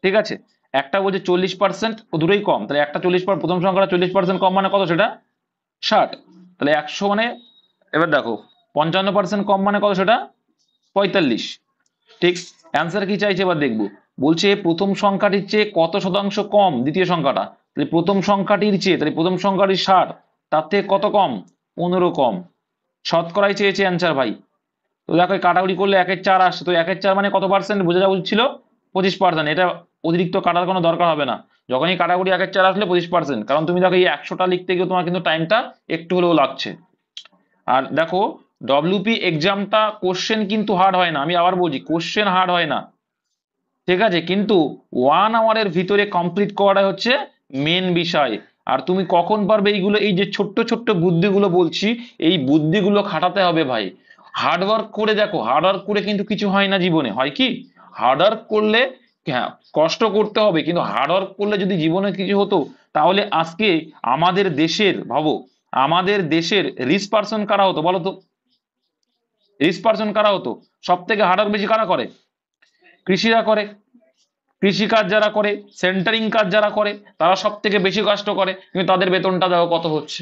ঠিক আছে, একটা বলছে 40%, ও দুটোই কম, তাহলে একটা 40%, প্রথম সংখ্যাটা 40% কম মানে কত, সেটা 60। তাহলে 100 মানে, এবার দেখো 55% কম মানে কত, সেটা 45। ঠিক, অ্যান্সার কি চাইছে এবার দেখবো। বলছে প্রথম সংখ্যাটির চেয়ে কত শতাংশ কম দ্বিতীয় সংখ্যাটা, তাহলে প্রথম সংখ্যাটির চেয়ে, তাহলে প্রথম সংখ্যাটি 60, তার থেকে কত কম, 15 কম। শতকরাই চেয়েছে অ্যান্সার ভাই। তো দেখো কাটাকুটি করলে 1/4 আসছে, তো 1/4 মানে কত পার্সেন্ট, বোঝা যাওয়া উচিত ছিল 25%। এটা অতিরিক্ত কাটার কোনো দরকার হবে না, যখনই কাটাকুটি 1/4 আসলে 25%, কারণ তুমি দেখো এই 100টা লিখতে গিয়ে তোমার কিন্তু টাইমটা একটু হলেও লাগছে। আর দেখো ডব্লিউপি এক্সামটা কোশ্চেন কিন্তু হার্ড হয় না, আমি আবার বলছি কোশ্চেন হার্ড হয় না, ঠিক আছে, কিন্তু 1 আওয়ারের ভিতরে কমপ্লিট করাটা হচ্ছে মেন বিষয়। আর তুমি কখন পারবে এইগুলো, এই যে ছোট্ট ছোট্ট বুদ্ধিগুলো বলছি, এই বুদ্ধিগুলো খাটাতে হবে ভাই। হার্ডওয়ার্ক করে দেখো, হার্ডওয়ার্ক করে কিন্তু কিছু হয় না জীবনে, হয় কি, হার্ডওয়ার্ক করলে, হ্যাঁ কষ্ট করতে হবে, কিন্তু হার্ডওয়ার্ক করলে যদি জীবনে কিছু হতো, তাহলে আজকে আমাদের দেশের, ভাবো আমাদের দেশের রিচ পার্সন কারা হতো বলো তো, রিচ পার্সন কারা হতো, সব থেকে হার্ডওয়ার্ক বেশি কারা করে, কৃষিরা করে। কৃষিকাজ যারা করে, সেন্টারিং কাজ যারা করে, তারা সব থেকে বেশি কষ্ট করে, কিন্তু তাদের বেতনটা দেখো কত হচ্ছে।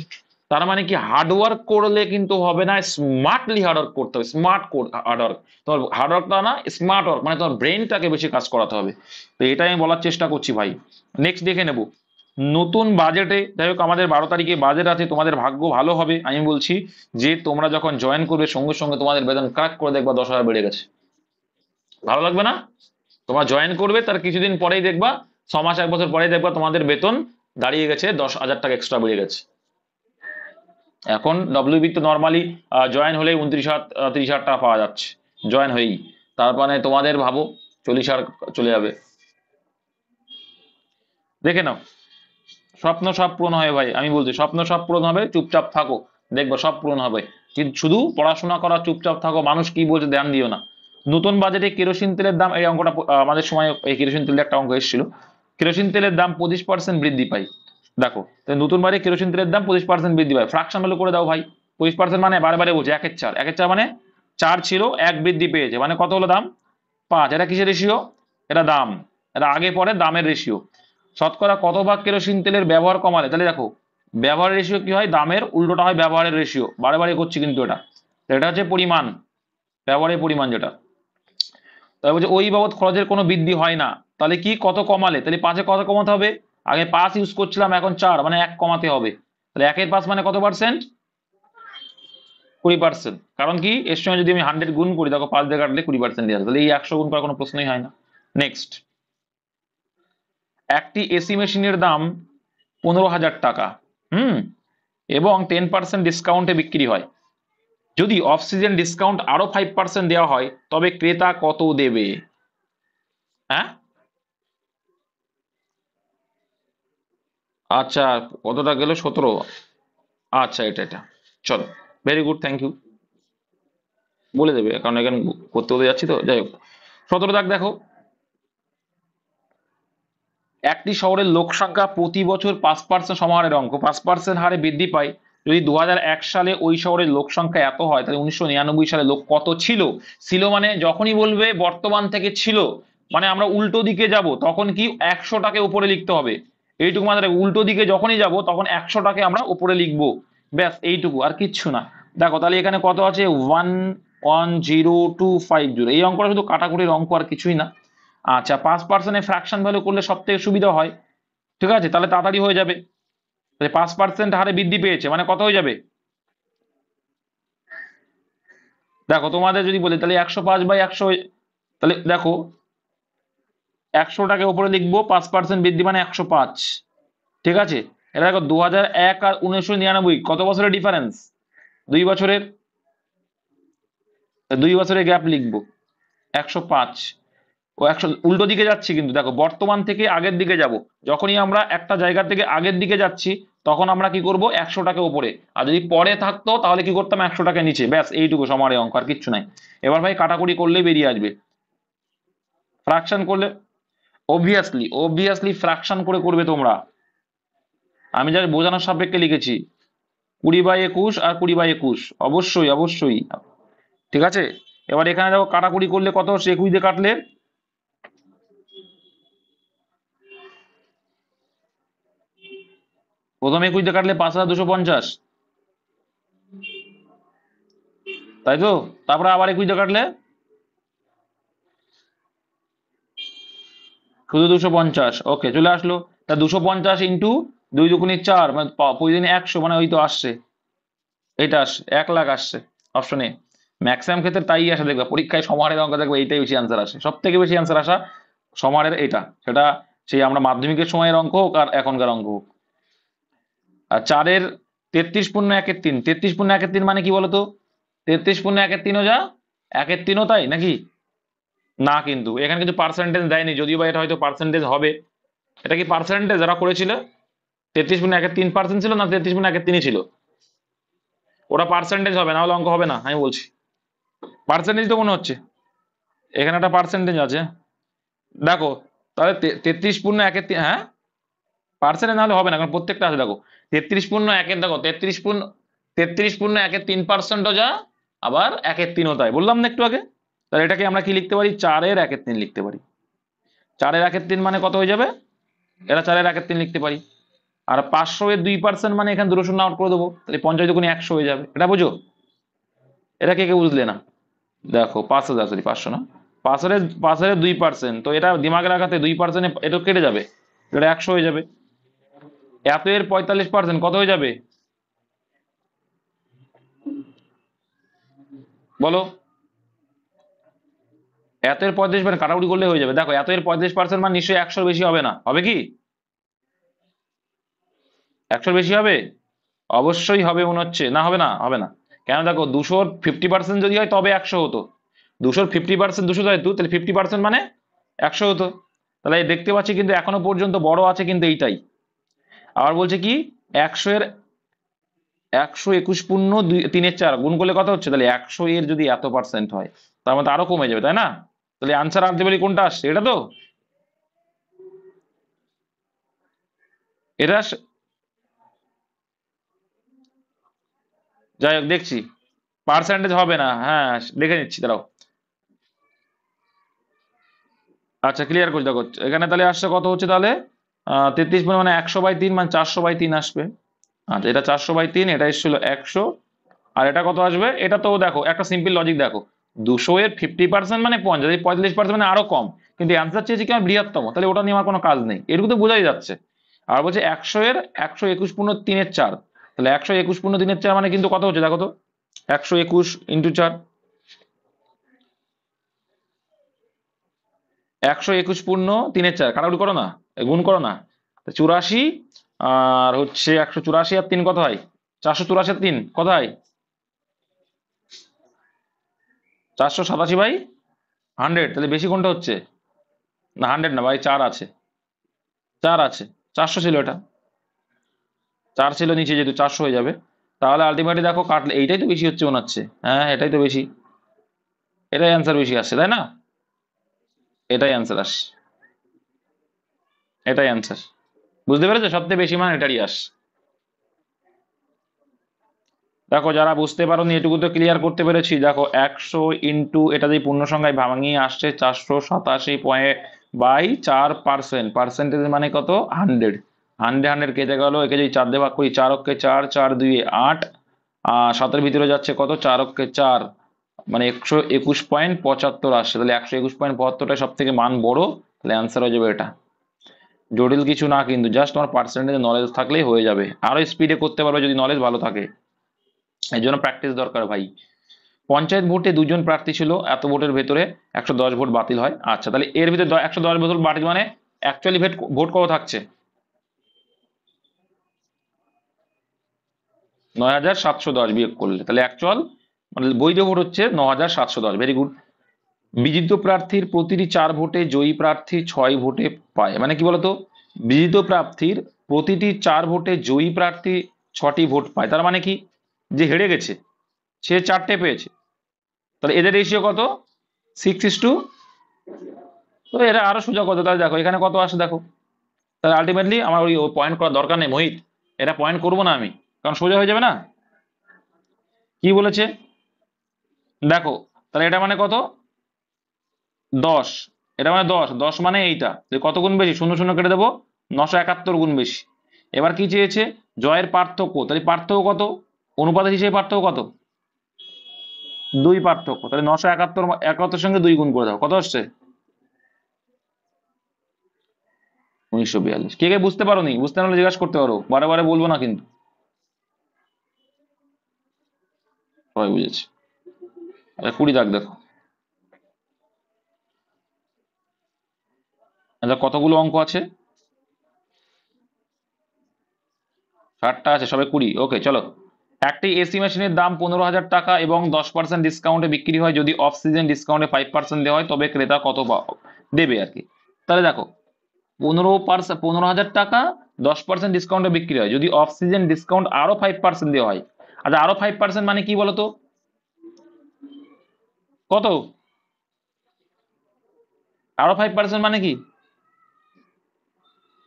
তার মানে কি, হার্ডওয়ার্ক করলে কিন্তু হবে না, স্মার্টলি হার্ডওয়ার্ক করতে হবে, স্মার্ট হার্ডওয়ার্ক। তোমার হার্ডওয়ার্কটা না, স্মার্ট ওয়ার্ক, মানে তোমার ব্রেনটাকে বেশি কাজ করাতে হবে। তো এটাই আমি বলার চেষ্টা করছি ভাই। নেক্সট দেখে নেব, নতুন বাজেটে, যাই হোক আমাদের 12 তারিখে বাজেট আছে, তোমাদের ভাগ্য ভালো হবে, আমি বলছি যে তোমরা যখন জয়েন করবে সঙ্গে সঙ্গে তোমাদের বেতন ক্র্যাক করে দেখবা 10,000 বেড়ে গেছে। ভালো লাগবে না? তোমরা জয়েন করবে, তার কিছুদিন পরেই দেখবা, 6 মাস 1 বছর পরেই দেখবা তোমাদের বেতন দাঁড়িয়ে গেছে 10,000 টাকা এক্সট্রা বেড়ে গেছে। এখন ডব্লিউবি তো নর্মালি জয়েন হলেই 29,000 30,000 টাকা পাওয়া যাচ্ছে জয়েন হয়েই, তার মানে তোমাদের ভাবো 40,000 চলে যাবে। দেখে নাও, স্বপ্ন সব পূরণ হয় ভাই, আমি বলছি স্বপ্ন সব পূরণ হবে, চুপচাপ থাকো, দেখবো সব পূরণ হবে। কিন্তু শুধু পড়াশোনা করা, চুপচাপ থাকো, মানুষ কি বলছে ধ্যান দিও না। নতুন বাজেটে কেরোসিন তেলের দাম, এই অঙ্কটা আমাদের সময় এই কেরোসিন তেলের একটা অঙ্ক এসেছিল, কেরোসিন তেলের দাম 25% বৃদ্ধি পায়। দেখো নতুন বারে কেরোসিন তেলের দাম 25% বৃদ্ধি পায়, ফ্রাকশন ভ্যালু করে দাও ভাই। 25% মানে বারে বারে বলছে 1/4, 1/4 মানে 4 ছিল, 1 বৃদ্ধি পেয়েছে, মানে কত হলো দাম 5। এটা কিসের রেশিও, এটা দাম, এটা আগে পরে দামের রেশিও। শতকরা কত ভাগ কেরোসিন তেলের ব্যবহার কমালে, তাহলে দেখো ব্যবহারের রেশিও কি হয়, দামের উল্টোটা হয় ব্যবহারের রেশিও, বারে বারে করছি কিন্তু এটা, এটা হচ্ছে পরিমাণ, ব্যবহারের পরিমাণ যেটা। তাহলে বলছে ওই বাবদ খরচের কোনো বৃদ্ধি হয় না, তাহলে কি কত কমালে, তাহলে 5-এ কত কমাতে হবে, আগে 5 ইউজ করছিলাম, এখন 4, মানে 1 কমাতে হবে। তাহলে 1-এর 5 মানে কত পার্সেন্ট, 20%। কারণ কি, এর সঙ্গে যদি আমি 100 গুণ করি, দেখো 5 দিয়ে কাটলে 20% দিয়ে আসবে, তাহলে এই 100 গুণ করার কোনো প্রশ্নই হয় না। নেক্সট, একটি এসি মেশিনের দাম 15,000 টাকা, এবং 10% ডিসকাউন্টে বিক্রি হয়, যদি অফ সিজন ডিসকাউন্ট আরো 5% দেওয়া হয়, তবে ক্রেতা কত দেবে? হ্যাঁ, আচ্ছা, কতটা গেল, 17। আচ্ছা, এটা চলো, ভেরি গুড, থ্যাংক ইউ। বলে দেবে, কারণ এখানে করতে হতে যাচ্ছি তো, যাই হোক 17 দাগ দেখো, একটি শহরের লোক সংখ্যা প্রতি বছর 5% সমাহারের অঙ্ক 5% হারে বৃদ্ধি পায়, যদি 2001 সালে ওই শহরের লোক সংখ্যা এত হয়, তাহলে 1999 সালে লোক কত ছিল। ছিল মানে যখনই বলবে বর্তমান থেকে ছিল, মানে আমরা উল্টো দিকে যাব, তখন কি 100টাকে উপরে লিখতে হবে, এইটুকু মানে উল্টো দিকে যখনই যাব তখন 100টাকে আমরা উপরে লিখবো, ব্যাস এইটুকু, আর কিচ্ছু না। দেখো তাহলে এখানে কত আছে, 110250, এই অঙ্কটা শুধু কাটাকুটির অঙ্ক, আর কিছুই না। আচ্ছা, 5% ফ্র্যাকশন ভ্যালু করলে সব থেকে সুবিধা হয়, ঠিক আছে, তাহলে তাড়াতাড়ি হয়ে যাবে। তাহলে 5% হারে বৃদ্ধি পেয়েছে মানে কত হয়ে যাবে, দেখো তোমাদের যদি বলি তাহলে 105/100, তাহলে দেখো 100টাকে উপরে লিখবো, 5% বৃদ্ধি মানে 105, ঠিক আছে। এটা দেখো 2001 আর 1999 কত বছরের ডিফারেন্স, 2 বছরের, 2 বছরের গ্যাপ লিখবো, 105। ও 100 উল্টো দিকে যাচ্ছি, কিন্তু দেখো বর্তমান থেকে আগের দিকে যাব, যখনই আমরা একটা জায়গা থেকে আগের দিকে যাচ্ছি, তখন আমরা কি করব, 100টাকে উপরে, আর যদি পরে থাকতো তাহলে কি করতাম, 100টাকে নিচে, ব্যাস এইটুকু সমারে অঙ্ক, আর কিচ্ছু নাই। এবার ভাই কাটাকুটি করলেই বেরিয়ে আসবে, ফ্র্যাকশন করলে, অবভিয়াসলি অবভিয়াসলি ফ্র্যাকশন করে করবে তোমরা, আমি যা বোঝানোর সাপেক্ষে লিখেছি। 20/21 আর 20/21, অবশ্যই অবশ্যই। ঠিক আছে, এবার এখানে দেখো কাটাকুটি করলে কত হচ্ছে, 21 দিয়ে কাটলে প্রথমে 21 দিয়ে কাটলে 5,250, তাই তো? তারপরে আবার 21 দিয়ে কাটলে শুধু 250। ওকে, চলে আসলো। তা 250 ইন্টু 2×2 = 4, মানে প্রতিদিন 100, মানে ওই তো আসছে, এইটা আসছে 1 লাখ আসছে অপশনে। ম্যাক্সিমাম ক্ষেত্রে তাই আসে, দেখবে পরীক্ষায় সমাহারের অঙ্ক দেখবে এইটাই বেশি আনসার আসে, সব থেকে বেশি আনসার আসা সমাহারের এটা, সেটা সেই আমরা মাধ্যমিকের সময়ের অঙ্ক হোক আর এখনকার অঙ্ক হোক। আর 4-এর 33×1-3, 33×1-3 মানে কি বলতো? 33×1-3 যা 1-3 তাই নাকি? না, কিন্তু এখানে কিন্তু পার্সেন্টেজ দেয়নি, যদিও বা এটা হয়তো পার্সেন্টেজ হবে। এটা কি পার্সেন্টেজ যারা করেছিল? 33×1-3% ছিল না 33×1-3 ছিল? ওটা পার্সেন্টেজ হবে, না হলে অঙ্ক হবে না, আমি বলছি। পার্সেন্টেজ তো মনে হচ্ছে এখানে একটা পার্সেন্টেজ আছে, দেখো। তাহলে 33×1-3, হ্যাঁ পার্সেন্টেজ না হলে হবে না, কারণ প্রত্যেকটা আছে দেখো। 33×1, দেখো 33×1-3% যা, আবার 1-3 তাই, বললাম না একটু আগে। তাহলে এটাকে আমরা কি লিখতে পারি? 4-এর 1-3 লিখতে পারি। 4-এর 1-3 মানে কত হয়ে যাবে? এটা 4-এর 1-3 লিখতে পারি। আর 500-এর 2% মানে এখানে 2 শূন্য আউট করে দেবো, তাহলে 50-2-100 হয়ে যাবে। এটা বুঝো? এটা কে কে বুঝলে না? দেখো 5,000, সরি 500 না, 500-এর 2%, তো এটা দিমাগে রাখাতে 2% এটা কেটে যাবে, এটা 100 হয়ে যাবে। এর 45% কত হয়ে যাবে বলো? এর 35% কাটাকুটি করলে হয়ে যাবে। দেখো এর 35% মানে নিশ্চয়ই 100 বেশি হবে না, হবে কি? 100 বেশি হবে? অবশ্যই হবে মনে হচ্ছে, না হবে না? হবে না কেন? দেখো 200-র 50% যদি হয় তবে 100 হতো, 200-র 50% 200 যেহেতু, তাহলে 50% মানে 100 হতো। তাহলে দেখতে পাচ্ছি কিন্তু এখনো পর্যন্ত বড় আছে কিন্তু এইটাই। আবার বলছে কি 100-এর 121.3-4 গুণ করলে কত হচ্ছে? তাহলে 100-এর যদি এত পার্সেন্ট হয়, তার মধ্যে আরো কমে যাবে, তাই না? তাহলে আনসার আলটিমেটলি কোনটা আসছে? এটা তো, এটা যাই হোক দেখছি। পার্সেন্টেজ হবে না, হ্যাঁ দেখে নিচ্ছি, দাঁড়াও। আচ্ছা ক্লিয়ার করছি, দেখো এখানে তাহলে আসছে কত হচ্ছে তাহলে 33 মানে 100/3, মানে 400/3 আসবে। আচ্ছা এটা 400/3, এটা এসেছিল 100, আর এটা কত আসবে? এটা তো দেখো একটা সিম্পল লজিক দেখো, 200-এর 50% মানে 50, এই 45% মানে আরো কম, কিন্তু অ্যান্সার চেয়েছি কি আমার বৃহত্তম, তাহলে ওটা নিয়ে আমার কোনো কাজ নেই, এটুকু তো বোঝাই যাচ্ছে। আর বলছে 100-এর 121.3-4, তাহলে 121.3-4 মানে কিন্তু কত হচ্ছে দেখো তো, 121 × 4, 121.3-4 কাটাকুটি করো না, গুণ করো না, 84, আর হচ্ছে 184 আর 3 কত হয়? 484 আর 3 কত হয়? 487/100, তাহলে বেশি কোনটা হচ্ছে? না 100 না ভাই, 4 আছে, 4 আছে, 400 ছিল, এটা 4 ছিল নিচে, যেহেতু 400 হয়ে যাবে। তাহলে আলটিমেটলি দেখো কাটলে এইটাই তো বেশি হচ্ছে মনে হচ্ছে, হ্যাঁ এটাই তো বেশি, এটাই অ্যান্সার বেশি আসছে, তাই না? এটাই অ্যান্সার আসছে, এটাই অ্যান্সার, বুঝতে পেরেছো? সবথেকে বেশি মান এটারই আসছে। দেখো যারা বুঝতে পারোনি এটুকু তো ক্লিয়ার করতে পেরেছি। দেখো 100 ইন্টু এটা যদি পূর্ণ সংখ্যায় ভাঙিয়ে আসছে 487/4%, পার্সেন্টেজ মানে কত? 100, 100 কেটে গেল, একে যদি 4 দিয়ে ভাগ করি, 4 অক্ষে 4, 4 × 2 = 8, 7-এর ভিতরে যাচ্ছে কত? 4 অক্ষে 4, মানে 121.75 আসছে, তাহলে 121.75টাই সব থেকে মান বড়, তাহলে অ্যান্সার হয়ে যাবে এটা। জটিল কিছু না কিন্তু, জাস্ট তোমার পার্সেন্টেজ নলেজ থাকলেই হয়ে যাবে, আরো স্পিডে করতে পারবে যদি নলেজ ভালো থাকে, এই জন্য প্র্যাকটিস দরকার ভাই। পঞ্চায়েত ভোটে 2 জন প্রার্থী ছিল, এত ভোটের ভেতরে 110 ভোট বাতিল হয়। আচ্ছা তাহলে এর ভিতরে 110 ভোট বাতিল মানে অ্যাকচুয়ালি ভোট কত থাকছে? 9,710 বিয়োগ করলে, তাহলে অ্যাকচুয়াল মানে বৈধ ভোট হচ্ছে 9,710। Very good. বিজিত প্রার্থীর প্রতিটি 4 ভোটে জয়ী প্রার্থী 6 ভোটে পায়, মানে কি বলতো? বিজিত প্রার্থীর প্রতিটি 4 ভোটে জয়ী প্রার্থী 6টি ভোট পায়, তার মানে কি? যে হেরে গেছে সে 4টে পেয়েছে, তাহলে এদের রেশিও কত? 6:2। তো এরা আরো সোজা কত, তাহলে দেখো এখানে কত আসে দেখো। তাহলে আলটিমেটলি আমার ওই পয়েন্ট করার দরকার নেই মোহিত, এটা পয়েন্ট করবো না আমি, কারণ সোজা হয়ে যাবে না। কি বলেছে দেখো, তাহলে এটা মানে কত, 10, এটা মানে 10, 10 মানে এইটা কত গুণ বেশি, শূন্য শূন্য কেটে দেবো, 971 গুণ বেশি। এবার কি চেয়েছে, জয়ের পার্থক্য, তাহলে পার্থক্য কত, অনুপাতের হিসেবে পার্থক্য কত, 2 পার্থক্য, তাহলে 971 71 সঙ্গে 2 গুণ করে দাও, কত আসছে, 1942। কে কে বুঝতে পারো নি, বুঝতে না হলে জিজ্ঞাসা করতে পারো, বারে বারে বলবো না কিন্তু। সবাই বুঝেছে। আচ্ছা 20 দাগ দেখো। আচ্ছা কতগুলো অঙ্ক আছে, 60টা আছে, সবাই 20, ওকে চলো। একটি এসি মেশিনের দাম 15,000 টাকা এবং 10% ডিসকাউন্টে বিক্রি হয়, যদি অফ সিজন ডিসকাউন্টে 5% দেওয়া হয় তবে ক্রেতা কত দেবে আর কি। তাহলে দেখো 15,000 টাকা 10% ডিসকাউন্টে বিক্রি হয়, যদি অফ সিজন ডিসকাউন্ট আরো 5% দেওয়া হয়। আচ্ছা আরো 5% মানে কি বলতো, কত, আরো 5% মানে কি,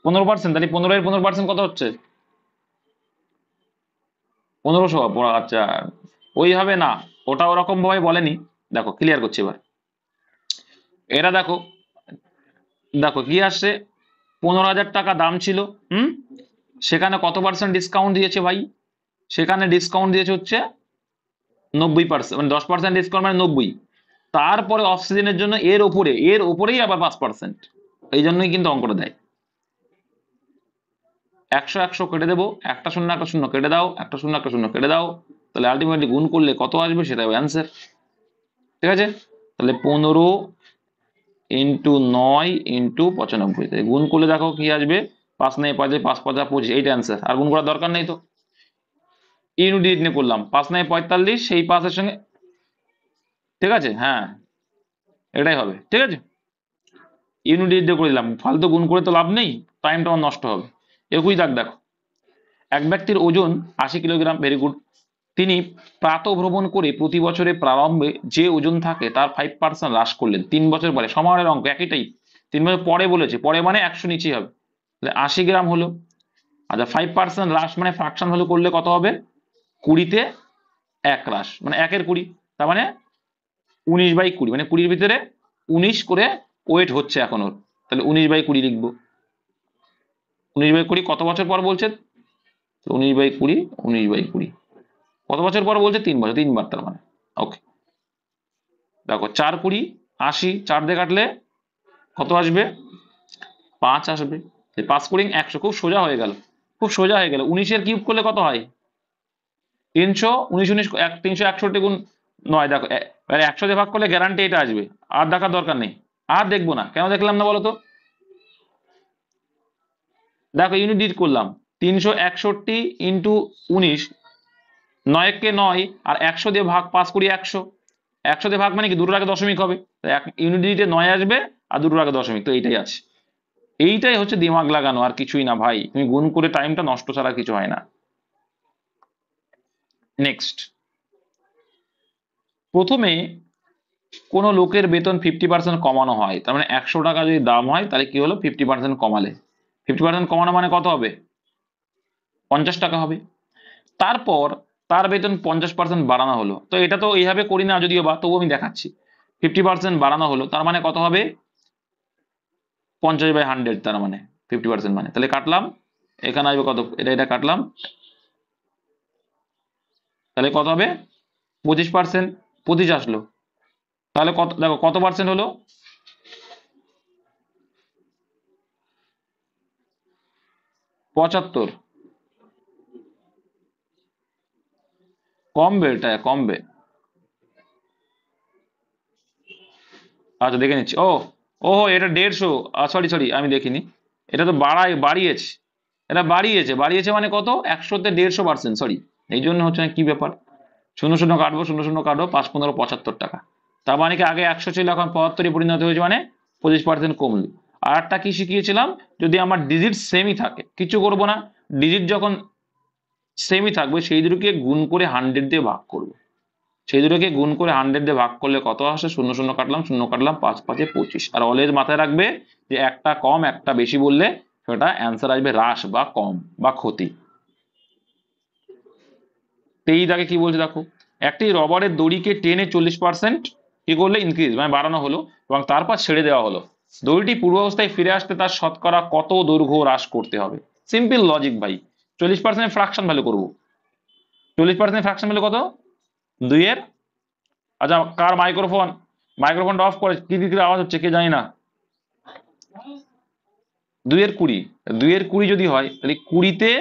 15%, তাহলে 15 এর 15% কত হচ্ছে, 1500। আচ্ছা ওইভাবে না, ওটা ওরকম ভাবে বলেনি। দেখো ক্লিয়ার করছি এবার, এরা দেখো, দেখো কি আসছে, 15,000 টাকা দাম ছিল, হুম, সেখানে কত পার্সেন্ট ডিসকাউন্ট দিয়েছে ভাই, সেখানে ডিসকাউন্ট দিয়েছে হচ্ছে 90%, মানে 10% ডিসকাউন্ট মানে 90। তারপরে অফ সিজনের জন্য এর ওপরেই আবার 5%, এই জন্যই কিন্তু অঙ্কটা দেয়। 100 100 কেটে দেবো, একটা শূন্য একটা শূন্য কেটে দাও, একটা শূন্য একটা শূন্য কেটে দাও, তাহলে আলটিমেটলি গুণ করলে কত আসবে সেটা অ্যান্সার। ঠিক আছে, তাহলে 15 ইন্টু 9 ইন্টু 95, গুণ করলে দেখো কি আসবে, 5 9 5 5 5 25, এইটা অ্যান্সার, আর গুণ করার দরকার নেই তো। ইউনিট নিয়ে করলাম, 5 9 45, সেই 5 এর সঙ্গে, ঠিক আছে হ্যাঁ, এটাই হবে, ঠিক আছে। ইউনিট দিয়ে করে দিলাম, ফালতু গুণ করে তো লাভ নেই, টাইমটা আমার নষ্ট হবে। 21 দাগ দেখো, এক ব্যক্তির ওজন 80 কিলোগ্রাম, ভেরি গুড। তিনি প্রাতঃভ্রমণ করে প্রতি বছরের প্রারম্ভে যে ওজন থাকে তার 5% হ্রাস করলেন 3 বছর পরে, সমানের অঙ্ক একইটাই, 3 বছর পরে বলেছে, পরে মানে 100 নিচেই হবে, তাহলে 80 গ্রাম হলো। আচ্ছা 5% হ্রাস মানে ফ্রাকশন ভ্যালু করলে কত হবে, 20-তে 1 হ্রাস মানে 1/20, তার মানে 19/20, মানে 20-র ভিতরে 19 করে ওয়েট হচ্ছে এখন ওর, তাহলে 19/20 লিখবো। 19/20 কত বছর পর বলছে, 19/20, 19/20 কত বছর পর বলছে, 3 বছর, 3 বার তার মানে, ওকে। দেখো 4 20 80, 4 দিয়ে কাটলে কত আসবে, 5 আসবে, 5 20 100, খুব সোজা হয়ে গেল, খুব সোজা হয়ে গেল। 19-এর কিউব করলে কত হয়, 300, 19 19 361 গুণ 9, দেখো 100 দিয়ে ভাগ করলে গ্যারান্টি এটা আসবে, আর দেখার দরকার নেই, আর দেখবো না, কেন দেখলাম না বলতো। দেখো ইউনিট ডিট করলাম, 361 ইন্টু 19, 9 কে 9 আর 100 দিয়ে ভাগ, 5 20 100, 100 দিয়ে ভাগ মানে কি, দুটোর আগে দশমিক হবে, ইউনিট ডিটে 9 আসবে আর দুটোর আগে দশমিক, তো এইটাই আছে। এইটাই হচ্ছে দিমাগ লাগানো, আর কিছুই না ভাই, তুমি গুণ করে টাইমটা নষ্ট ছাড়া কিছু হয় না। নেক্সট, প্রথমে কোনো লোকের বেতন 50% কমানো হয়, তার মানে 100 টাকা যদি দাম হয় তাহলে কি হলো, 50% কমালে, 50% কমানো মানে কত হবে, 50 টাকা হবে। তারপর তার বেতন 50% বাড়ানো হলো, তো এটা তো এইভাবে করি না যদিও বা, তবু আমি দেখাচ্ছি, 50% বাড়ানো হলো তার মানে কত হবে, 50/100, তার মানে 50% মানে, তাহলে কাটলাম, এখানে আসবে কত, এটা কাটলাম, তাহলে কত হবে, 25%, 25 আসলো, তাহলে কত, দেখো কত পার্সেন্ট হলো, 75, কমবে, এটা কমবে। আচ্ছা দেখে নিচ্ছি, ও ও এটা 150, সরি সরি আমি দেখিনি, এটা তো বাড়িয়েছে, এটা বাড়িয়েছে, বাড়িয়েছে মানে কত, 100-তে 150%, সরি, এই জন্য হচ্ছে না, কি ব্যাপার, শূন্য শূন্য কাটবো, শূন্য শূন্য কাটবো, 5 15 75 টাকা, তার মানে কি আগে 100 ছিল এখন 75 পরিণত হয়েছে, মানে 25% কমলো। আর একটা কি শিখিয়েছিলাম, যদি আমার ডিজিট সেমই থাকে কিছু করবো না, ডিজিট যখন সেমই থাকবে সেই দুটোকে গুণ করে 100 দিয়ে ভাগ করবো, সেই দুটোকে গুণ করে 100 দিয়ে ভাগ করলে কত আসে, শূন্য শূন্য কাটলাম, শূন্য কাটলাম, 5 5 25, আর অলওয়েজ মাথায় রাখবে যে একটা কম একটা বেশি বললে সেটা অ্যান্সার আসবে হ্রাস বা কম বা ক্ষতি। 23 কি বলছে দেখো, একটি রবারের দড়িকে টেনে 40% কি করলে ইনক্রিজ মানে বাড়ানো হলো এবং তারপর ছেড়ে দেওয়া হলো, দড়িটি পূর্বাবস্থায় ফিরে আসতে তার শতকরা কত দৈর্ঘ্য হ্রাস করতে হবে? সিম্পল লজিক ভাই, 40% ফ্র্যাকশন ভ্যালু করবো। 40% ফ্র্যাকশন ভ্যালু কত? 2 এর, আচ্ছা কার মাইক্রোফোনটা অফ করে, কি কি আওয়াজ হচ্ছে কে জানি না। 2 এর 20, 2 এর 20 যদি হয় তাহলে 20-তে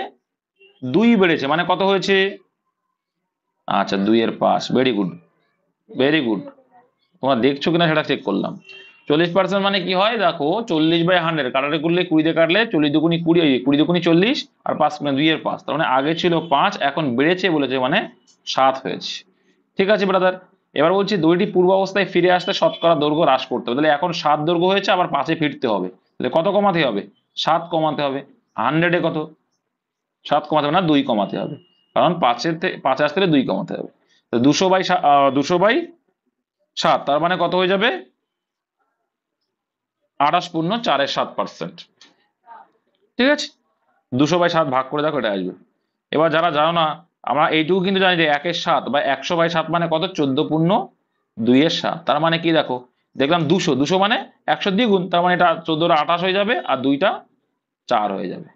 2 বেড়েছে মানে কত হয়েছে? আচ্ছা 2-এর 5, ভেরি গুড ভেরি গুড। তোমরা দেখছো কিনা সেটা চেক করলাম। 40% মানে কি হয় দেখো, 40/100 কাটারে করলে 20 দিয়ে কাটলে 40 দুগুনি 20, 20 দুগুনি 40 আর 5 মানে 2-এর 5, তার মানে আগে ছিল 5 এখন বেড়েছে বলেছে মানে 7 হয়েছে। ঠিক আছে ব্রাদার, এবার বলছি দড়িটি পূর্বাবস্থায় ফিরে আসতে শতকরা দৈর্ঘ্য হ্রাস করতে হবে, তাহলে এখন 7 দৈর্ঘ্য হয়েছে আবার 5-এ ফিরতে হবে, তাহলে কত কমাতে হবে? 7 কমাতে হবে। 100-এ কত? 7 কমাতে হবে না 2 কমাতে হবে, কারণ 5 আসতে 2 কমাতে হবে। তো 200/7 তার মানে কত হয়ে যাবে? 28.47%। ঠিক আছে, 200/7 ভাগ করে দেখো এটা আসবে। এবার যারা জানো না, আমরা এইটুকু কিন্তু জানি যে 1-এর 7 বা 100/7 মানে কত? 14.2-এর 7, তার মানে কি দেখো, দেখলাম 200 মানে 100 দ্বিগুণ, তার মানে এটা 14-28 হয়ে যাবে আর 2টা 4 হয়ে যাবে।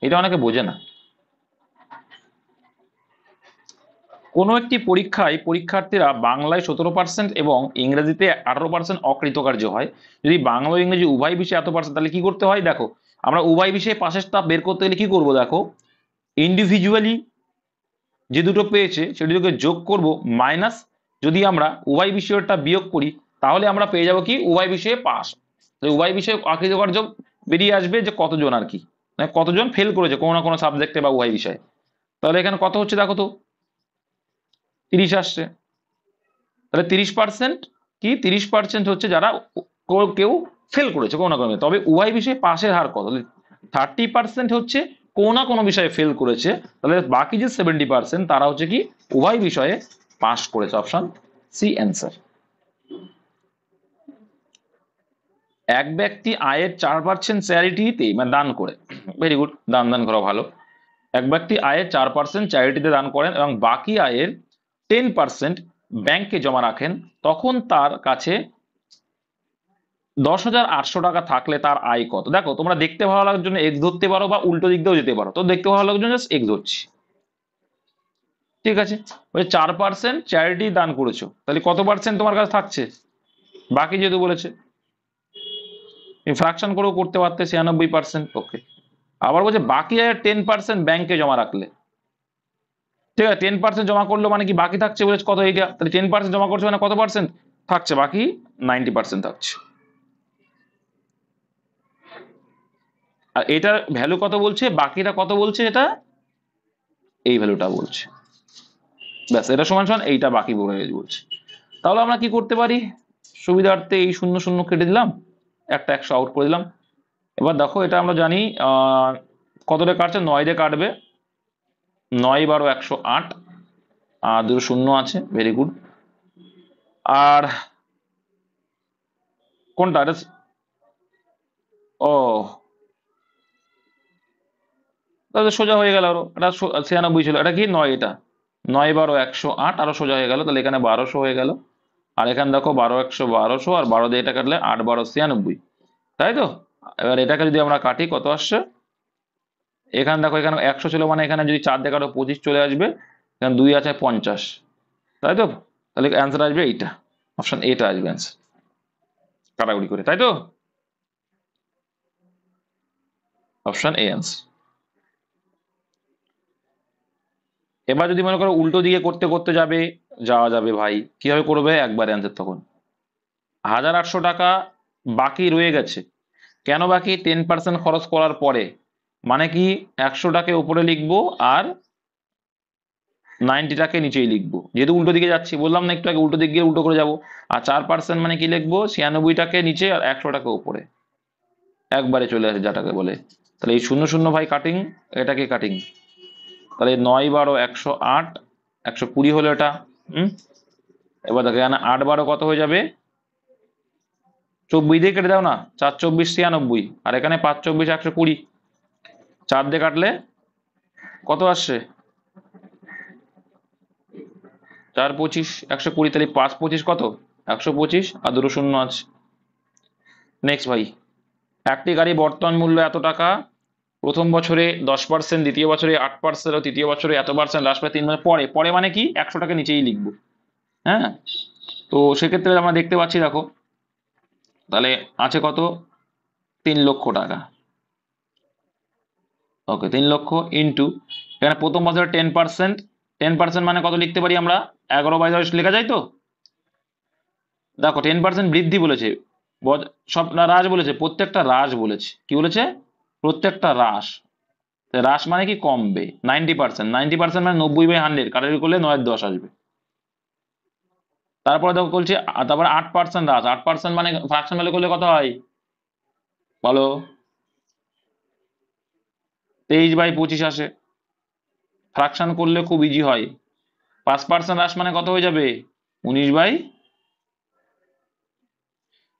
এটা অনেকে বোঝে না। কোনো একটি পরীক্ষায় পরীক্ষার্থীরা বাংলায় 17% এবং ইংরেজিতে 18% অকৃতকার্য হয়, যদি বাংলা ও ইংরেজি উভয় বিষয়ে 100%, তাহলে কি করতে হয় দেখো, আমরা উভয় বিষয়ে পাশের তাপ বের করতে গেলে কি করব দেখো, ইন্ডিভিজুয়ালি যে দুটো পেয়েছে সেটি দুটোকে যোগ করব মাইনাস, যদি আমরা উভয় বিষয়টা বিয়োগ করি তাহলে আমরা পেয়ে যাব কি উভয় বিষয়ে পাস। উভয় বিষয়ে অকৃতকার্য বেরিয়ে আসবে যে কতজন আর কি, মানে কতজন ফেল করেছে কোনো না কোনো সাবজেক্টে বা উভয় বিষয়ে। তাহলে এখানে কত হচ্ছে দেখো তো, 30 আসছে। তাহলে 30% কি, 30% হচ্ছে যারা কেউ ফেল করেছে কোনো না কোনো, তবে উভয় বিষয়ে পাশের হার কত? 30% হচ্ছে কোনো না কোনো বিষয়ে ফেল করেছে, তাহলে বাকি যে 70% তারা হচ্ছে কি উভয় বিষয়ে পাস করেছে। Option C answer. এক ব্যক্তি আয়ের 4% চ্যারিটিতে মানে দান করে, ভেরি গুড, দান করা ভালো। এক ব্যক্তি আয়ের 4% চ্যারিটিতে দান করেন এবং বাকি আয়ের 10% ব্যাংকে জমা রাখেন, তখন তার কাছে 10,800 টাকা থাকলে তার আয় কত? দেখো তোমরা দেখতে ভালো লাগার জন্য এক্স ধরতে পারো বা উল্টো দিক দিয়েও যেতে পারো, তো দেখতে ভালো লাগার জন্য জাস্ট এক্স ধরছি। ঠিক আছে, ওই 4% চ্যারিটি দান করেছো, তাহলে কত পার্সেন্ট তোমার কাছে থাকছে? বাকি যেহেতু বলেছে ফ্র্যাকশন করেও করতে পারতে 96%। ওকে, আবার বলছে বাকি আয়ের 10% ব্যাংকে জমা রাখলে। ঠিক আছে, 10% জমা করলো মানে কি বাকি থাকছে বলেছে কত? এইটা, তাহলে 10% জমা করছে মানে কত পার্সেন্ট থাকছে? বাকি 90% থাকছে। আর এটার ভ্যালু কত বলছে, বাকিটা কত বলছে, এটা এই ভ্যালুটা বলছে, ব্যাস এটা সমান সমান এইটা বাকি বলছে। তাহলে আমরা কি করতে পারি, সুবিধার্থে এই 0 0 কেটে দিলাম, একটা 100 আউট করে দিলাম। এবার দেখো এটা আমরা জানি কতটা কাটছে, 9 দিয়ে কাটবে, 9 12 108 আর 2 শূন্য আছে, ভেরি গুড। আর কোনটা এটা? ও তাহলে সোজা হয়ে গেল, আরো এটা 96 ছিল, এটা কি 9, এটা 9 12 108 আরো সোজা হয়ে গেল, তাহলে এখানে 1200 হয়ে গেল। আর এখানে দেখো 12 100 1200 আর 12 দিয়ে এটা কাটলে 8 12 96, তাই তো? এবার এটাকে যদি আমরা কাটি কত আসছে, এখানে দেখো এখানে 100 ছিল মানে এখানে যদি 4 দিয়ে কাটো 25 চলে আসবে, এখানে 2 আছে 50, তাই তো? তাহলে অ্যান্সার আসবে এইটা, অপশন এটা আসবে অ্যান্সার, কাটাকুটি করে, তাই তো? Option A answer. এবার যদি মনে করো উল্টো দিকে করতে করতে যাওয়া যাবে ভাই, কিভাবে করবে একবার অ্যান্সার তখন। 1800 টাকা বাকি রয়ে গেছে, কেন বাকি? 10% খরচ করার পরে, মানে কি 100টাকে উপরে লিখবো আর 90টাকে নিচেই লিখবো, যেহেতু উল্টো দিকে যাচ্ছি, বললাম না একটু আগে উল্টো দিক গিয়ে উল্টো করে যাবো। আর 4% মানে কি লিখবো, 96টাকে নিচে আর 100টাকে উপরে, একবারে চলে আসে যাটাকে বলে। তাহলে এই 0 0 ভাই কাটিং, এটাকে কাটিং, তাহলে 9 12 108 120 হলো এটা। এবার দেখো এখানে 8 12 কত হয়ে যাবে, 24 দিয়ে কেটে দাও না, 4 24 96, আর এখানে 5 24 120, 4 দিয়ে কাটলে কত আসছে? 4 25 120, তাহলে 5 25 কত 125, আর দুটো শূন্য আছে। নেক্সট ভাই, একটি গাড়ি বর্তমান মূল্য এত টাকা, প্রথম বছরে 10%, দ্বিতীয় বছরে 8%, ও তৃতীয় বছরে এত পার্সেন্ট হ্রাস পায় 3 বছর পরে। পরে মানে কি 100 টাকা নিচেই লিখবো। হ্যাঁ, তো সেক্ষেত্রে আমরা দেখতে পাচ্ছি, দেখো তাহলে আছে কত 3 লক্ষ টাকা। ওকে, 3 লক্ষ ইন্টু, এখানে প্রথম বছরে 10%, 10% মানে কত লিখতে পারি আমরা 11/10 লেখা যায় তো। দেখো 10% বৃদ্ধি বলেছে, সব না হ্রাস বলেছে, প্রত্যেকটা হ্রাস বলেছে। কি বলেছে? প্রত্যেকটা হ্রাস। হ্রাস মানে কি কমবে। 90%, 90% মানে 90/100, কাটারি করলে 9/10 আসবে। তারপরে দেখো বলছে, তারপরে 8% হ্রাস। 8% মানে ফ্র্যাকশন ভ্যালু করলে কত হয় বলো? 23/25 আসে। ফ্র্যাকশন করলে খুব ইজি হয়। 5% হ্রাস মানে কত হয়ে যাবে 19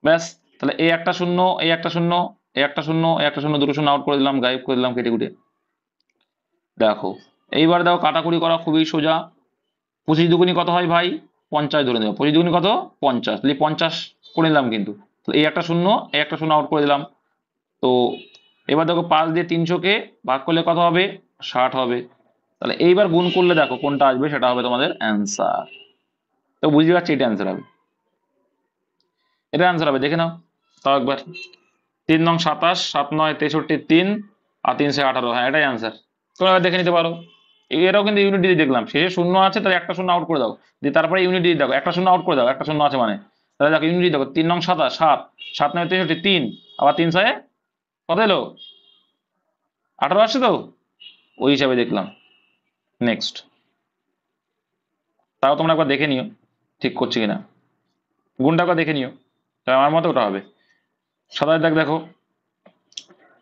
ব্যাস। তাহলে এই একটা শূন্য, এই একটা শূন্য, এই একটা শূন্য, এই একটা শূন্য, দুটো শূন্য আউট করে দিলাম, গায়েব করে দিলাম কেটে কুটে। দেখো এইবার দেখো কাটাকুটি করা খুবই সোজা। 25 দুগুনি কত হয় ভাই 50 ধরে নেবো। 25 দুগুনি কত 50, তাহলে 50 করে নিলাম কিন্তু। এই একটা শূন্য, এই একটা শূন্য আউট করে দিলাম। তো এবার দেখো 5 দিয়ে 300-কে ভাগ করলে কত হবে 60 হবে। তাহলে এইবার গুণ করলে দেখো কোনটা আসবে, সেটা হবে তোমাদের অ্যান্সার। তো বুঝতে পারছি এটা অ্যান্সার হবে, এটা অ্যান্সার হবে, দেখে নাও তাও একবার। 3 নং 27, 7 9 63, 3 আর 3 6 18, হ্যাঁ এটাই অ্যান্সার। তোমরা এবার দেখে নিতে পারো। এরাও কিন্তু ইউনিট দিয়ে দেখলাম, শেষে শূন্য আছে, তাহলে একটা শূন্য আউট করে দাও, দিয়ে তারপরে ইউনিট দিয়ে দেখো, একটা শূন্য আউট করে দাও, একটা শূন্য আছে মানে। তাহলে দেখো ইউনিট দেখো 3 নং 27, 7 7 9 63, 3 আবার 3 6 কত এলো 18 আসছে তো, ওই হিসাবে দেখলাম। নেক্সট, তাও তোমরা একবার দেখে নিও ঠিক করছি কিনা, গুণটা একবার দেখে নিও, তাই আমার মতো ওটা হবে। সাদা দাগ দেখো,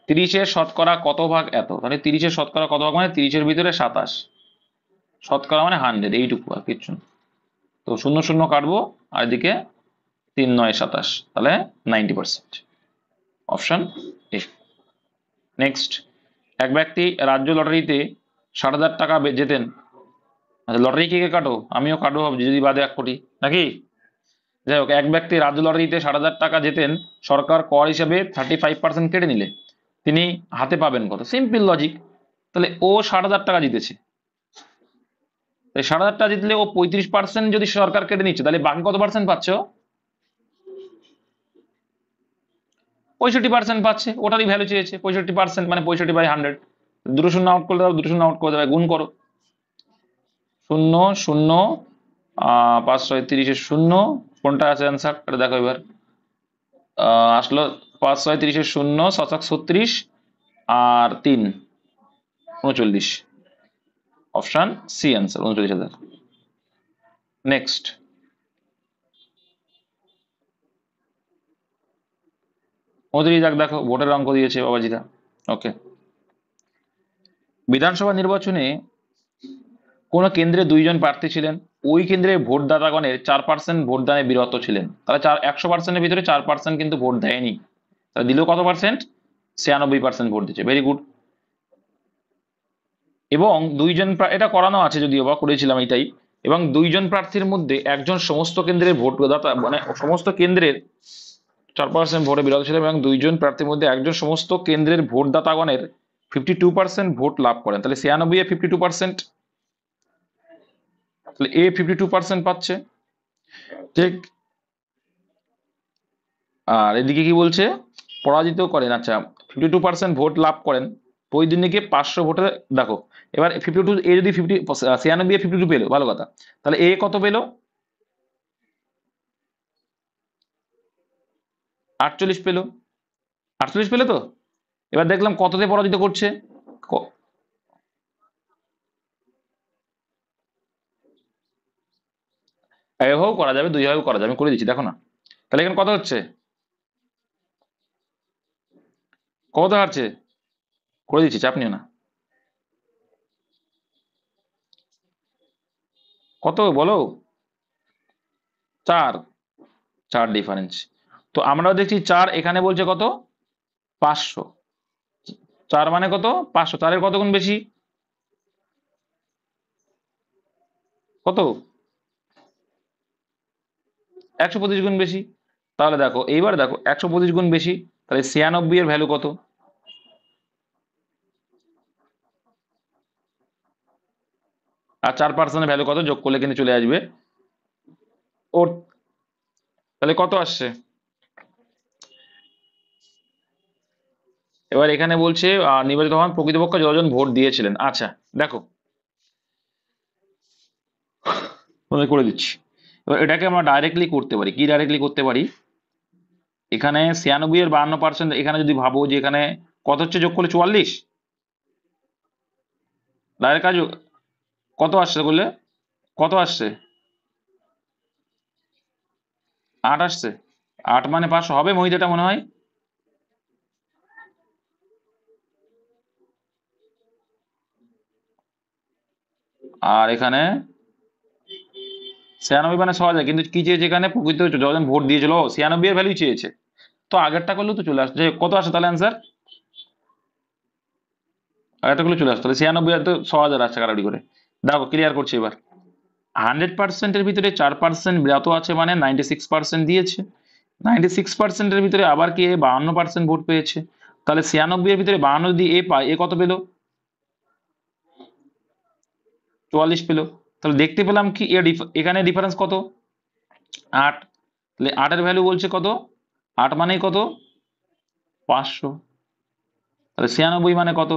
30-এর শতকরা কত ভাগ এত, তাহলে 30-এর শতকরা কত ভাগ মানে 30-এর ভিতরে 27, শতকরা মানে 100, এইটুকু আর কিচ্ছু না। তো শূন্য শূন্য কাটবো, আর এদিকে 3 9 27, তাহলে 90%, অপশন এ। নেক্সট, এক ব্যক্তি রাজ্য লটারিতে 60,000 টাকা জেতেন। আচ্ছা, লটারি কে কে কাটো, আমিও কাটবো ভাবছি, যদি বাদে 1 কোটি নাকি। যাই হোক, এক ব্যক্তি রাজ্য লটারিতে 60,000 টাকা জেতেন, সরকার কর হিসেবে 35% কেটে নিলে তিনি হাতে পাবেন কত? Simple logic. তাহলে ও 60,000 টাকা জিতেছে, 60,000 টাকা জিতলে ও 35% যদি সরকার কেটে নিচ্ছে, তাহলে বাকি কত পার্সেন্ট পাচ্ছে? 65% পাচ্ছে। ওটারই ভ্যালু চেয়েছে 65%, মানে 65/100। দুটো শূন্য আউট করে দাও, দুটো শূন্য আউট করে দেবে, গুণ করো। শূন্য শূন্য 5 6 30-এর শূন্য, কোনটা আছে অ্যান্সার এটা দেখো এবার। আসলো 5 6 30-এর শূন্য, 7 36, আর 3 39, অপশন সি অ্যান্সার 39,000। নেক্সট, দেখো ভোটের অঙ্ক দিয়েছে বাবাজিরা। ওকে, বিধানসভা নির্বাচনে কোন কেন্দ্রে 2 জন প্রার্থী ছিলেন, ওই কেন্দ্রে ভোটদাতাগণের 4% ভোটদানে বিরত ছিলেন। তাহলে 100%-এর ভিতরে 4% কিন্তু ভোট দেয়নি, তাহলে দিলেও কত পার্সেন্ট 96% ভোট দিচ্ছে। Very good. এবং 2 জন, এটা করানো আছে যদিও বা করেছিলাম এটাই, এবং 2 জন প্রার্থীর মধ্যে একজন সমস্ত কেন্দ্রের ভোটদাতা, মানে সমস্ত কেন্দ্রের 4% ভোটে বিরত ছিলেন, এবং 2 জন প্রার্থীর মধ্যে একজন সমস্ত কেন্দ্রের ভোটদাতাগণের 52% ভোট লাভ করেন। তাহলে 96 এ 52%, তাহলে এ 52% পাচ্ছে, ঠিক। আর এদিকে কি বলছে, পরাজিত করেন, আচ্ছা 52% ভোট লাভ করেন, প্রতিদ্বন্দ্বীকে 500 ভোটে। দেখো এবার 52, এ যদি 96 এ 52 পেলো, ভালো কথা, তাহলে এ কত পেলো 48 পেলো, 48 পেলে তো। এবার দেখলাম কততে পরাজিত করছে, এভাবেও করা যাবে, 2 ভাবেও করা যাবে, আমি করে দিচ্ছি দেখো না। তাহলে এখানে কত হচ্ছে, কত হারছে, করে দিচ্ছি, চাপ নিও না। কত বলো, 4, 4 ডিফারেন্স। তো আমরাও দেখছি 4, এখানে বলছে কত 500, 4 মানে কত 500, 4-এর কত গুণ বেশি, কত 125 গুণ বেশি। তাহলে দেখো এইবার দেখো 125 গুণ বেশি, তাহলে 96 এর ভ্যালু কত? আর 4% ভ্যালু কত যোগ করলে কিন্তু চলে আসবে ওর। তাহলে কত আসছে? এবার এখানে বলছে নির্বাচিত হন প্রকৃতপক্ষে যতজন ভোট দিয়েছিলেন। আচ্ছা দেখো মনে করে দিচ্ছি। এবার এটাকে আমরা ডাইরেক্টলি করতে পারি। কি ডাইরেক্টলি করতে পারি? এখানে 96 এর 52%, এখানে যদি ভাবো যে এখানে কত হচ্ছে যোগ করলে 44, ডাইরেক্ট কাজ। কত আসছে বললে? কত আসছে? 8 আসছে। 8 মানে 500 হবে মহিদাটা মনে হয়। আর এখানে 96 মানে 6000, কিন্তু কি চেয়েছে এখানে? প্রকৃত যজন ভোট দিয়েছিল 96 এর ভ্যালু চেয়েছে। তো আগেরটা করলেও তো চলে আসছে। কত আসে তাহলে অ্যান্সার? আগেরটা করলে চলে আসছে। তাহলে 96 আর তো 6000 আসছে কারাড়ি করে। দেখো ক্লিয়ার করছি এবার। 100%-এর ভিতরে 4% বিরত আছে, মানে 96% দিয়েছে। 96%-এর ভিতরে আবার কি 52% ভোট পেয়েছে। তাহলে 96 এর ভিতরে 52 যদি এ পায়, এ কত পেলো? 44 পেলো। তাহলে দেখতে পেলাম কি এখানে ডিফারেন্স কত? 8। তাহলে 8 এর ভ্যালু বলছে কত? 8 মানেই কত? 500। তাহলে 96 মানে কত?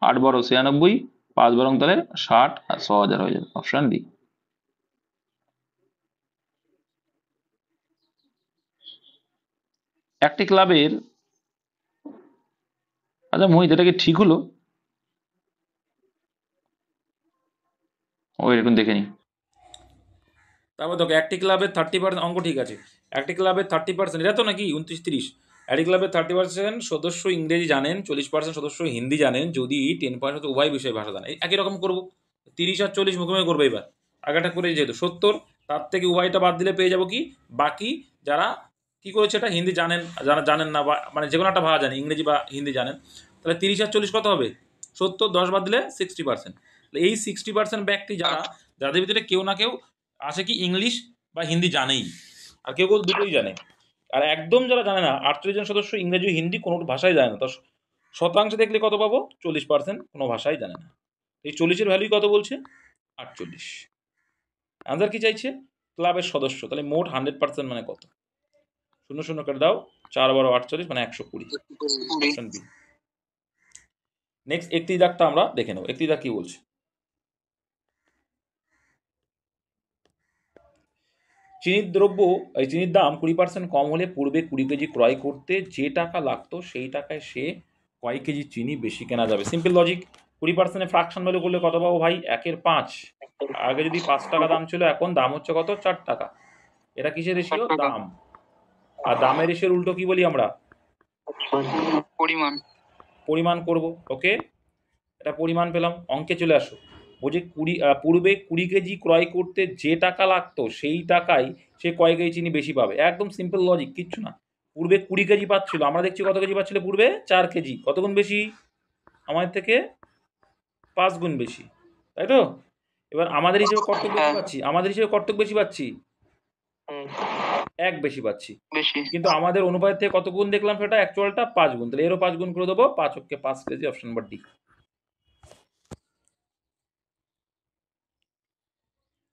8 বড় 96, 5 বরং তাহলে 60, আর 6000 হয়ে যাবে। Option D. একটি ক্লাবের, আচ্ছা মোহিত এটা কি ঠিক হলো? ও এরকম দেখে নি। তারপর দেখো একটি ক্লাবের 30% অঙ্ক ঠিক আছে। একটি ক্লাবের 30%, এটা তো নাকি 29-30। একটি ক্লাবের 30% সদস্য ইংরেজি জানেন, 40% সদস্য হিন্দি জানেন, যদি 10% উভয় বিষয়ে ভাষা জানেন। একই রকম করবো, 30 আর 40 মুখোমুখি করবো। এবার আগেটা করে যেহেতু 70, তার থেকে উভয়টা বাদ দিলে পেয়ে যাবো কি বাকি যারা কি করেছে এটা হিন্দি জানেন, যারা জানেন না, বা মানে যে কোনো একটা ভাষা জানেন, ইংরেজি বা হিন্দি জানেন। তাহলে 30 আর 40 কত হবে? 70, 10 বাদ দিলে 60%। এই 60% ব্যক্তি যাদের ভিতরে কেউ না কেউ আছে কি ইংলিশ বা হিন্দি জানেই, আর কেউ কেউ দুটোই জানে। আর একদম যারা জানে না, 48 জন সদস্য ইংরেজি হিন্দি কোনো ভাষাই জানে না। তো শতাংশ দেখলে কত পাবো? 40% কোনো ভাষাই জানে না। এই 40-এর ভ্যালু কত বলছে? 48। আনসার কি চাইছে? ক্লাবের সদস্য। তাহলে মোট 100% মানে কত? 0 0 করে দাও, 4 12 48 মানে 120। Option B. নেক্সট 31 দাগটা আমরা দেখে নেব। 31 দাগ কি বলছে? চিনির দাম 20% কম হলে পূর্বে 20 কেজি ক্রয় করতে যে টাকা লাগতো সেই টাকায় সে কয় কেজি চিনি বেশি কেনা যাবে? Simple logic. 20% ফ্রাকশন ভ্যালু করলে কত পাবো ভাই? 1/5। আগে যদি 5 টাকা দাম ছিল, এখন দাম হচ্ছে কত? 4 টাকা। এটা কিসের রেশিও? দাম। আর দামের রেশিওর উল্টো কি বলি আমরা? পরিমাণ করব। ওকে, এটা পরিমাণ পেলাম। অঙ্কে চলে আসো। বলছে পূর্বে 20 কেজি ক্রয় করতে যে টাকা লাগতো সেই টাকায় সে কয় কেজি চিনি বেশি পাবে। একদম সিম্পল লজিক, কিচ্ছু না। পূর্বে 20 কেজি পাচ্ছিল, আমরা দেখছি কত কেজি পাচ্ছিল পূর্বে? 4 কেজি। কত গুণ বেশি? আমাদের থেকে 5 গুণ বেশি, তাই তো? এবার আমাদের হিসেবে কর্তব্য বেশি পাচ্ছি, আমাদের হিসেবে কর্তব্য বেশি পাচ্ছি, 1 বেশি পাচ্ছি। কিন্তু আমাদের অনুপাতের থেকে কত গুণ দেখলাম সেটা? অ্যাকচুয়ালটা 5 গুণ। তাহলে এরও 5 গুণ করে দেবো। 5 × 5 কেজি। Option number D.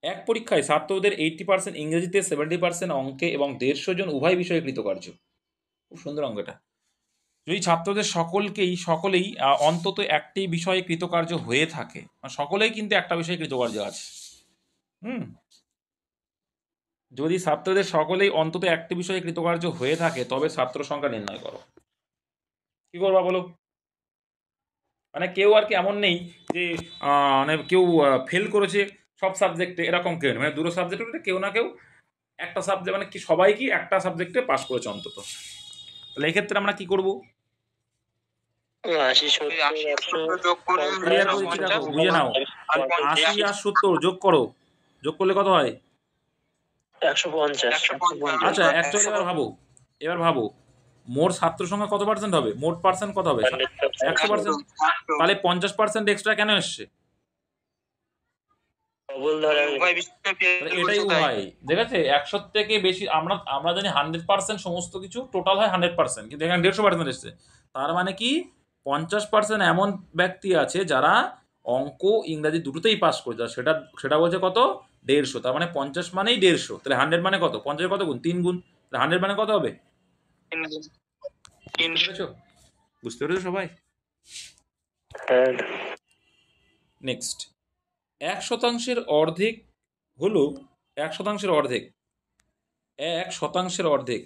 এক পরীক্ষায় ছাত্রদের 80% ইংরেজিতে, 70% অঙ্কে এবং 150 জন উভয় বিষয়ে কৃতকার্য। খুব সুন্দর অঙ্কটা। যদি ছাত্রদের সকলেই অন্তত একটি বিষয়ে কৃতকার্য হয়ে থাকে, সকলেই কিন্তু একটা বিষয়ে কৃতকার্য আছে। যদি ছাত্রদের সকলেই অন্তত একটি বিষয়ে কৃতকার্য হয়ে থাকে, তবে ছাত্র সংখ্যা নির্ণয় করো। কি করবা বলো? মানে কেউ আর কি এমন নেই যে মানে কেউ ফেল করেছে সব সাবজেক্টে, এরকম কেউ নেই। মানে দুটো সাবজেক্টে কেউ না কেউ একটা সাবজেক্ট, মানে কি সবাই কি একটা সাবজেক্টে পাস করেছে অন্তত। তাহলে এই ক্ষেত্রে আমরা কি করব? বুঝে নাও, 80 আর 70 যোগ করো। যোগ করলে কত হয়?
150।
আচ্ছা অ্যাকচুয়ালি এবার ভাবো মোট ছাত্র সংখ্যা কত পার্সেন্ট হবে? মোট পার্সেন্ট কত হবে? 100%। তাহলে 50% এক্সট্রা কেন এসছে?
ডবল ধরা
তাহলে এটাই উভয়, ঠিক আছে। 100 থেকে বেশি আমরা আমরা জানি 100% সমস্ত কিছু টোটাল হয় 100%, কিন্তু এখানে 150% এসছে। তার মানে কি 50% এমন ব্যক্তি আছে যারা অঙ্ক ইংরাজি দুটোতেই পাস করেছে, আর সেটা সেটা বলছে কত, 150। তার মানে 50 মানেই 150, তাহলে 100 মানে কত, 50 কত গুণ, 3 গুণ, তাহলে 100 মানে কত হবে, বুঝতে পেরেছো? বুঝতে পেরেছো সবাই?
হ্যাঁ
নেক্সট, 1% অর্ধেক হলো 1% অর্ধেক, 1% অর্ধেক,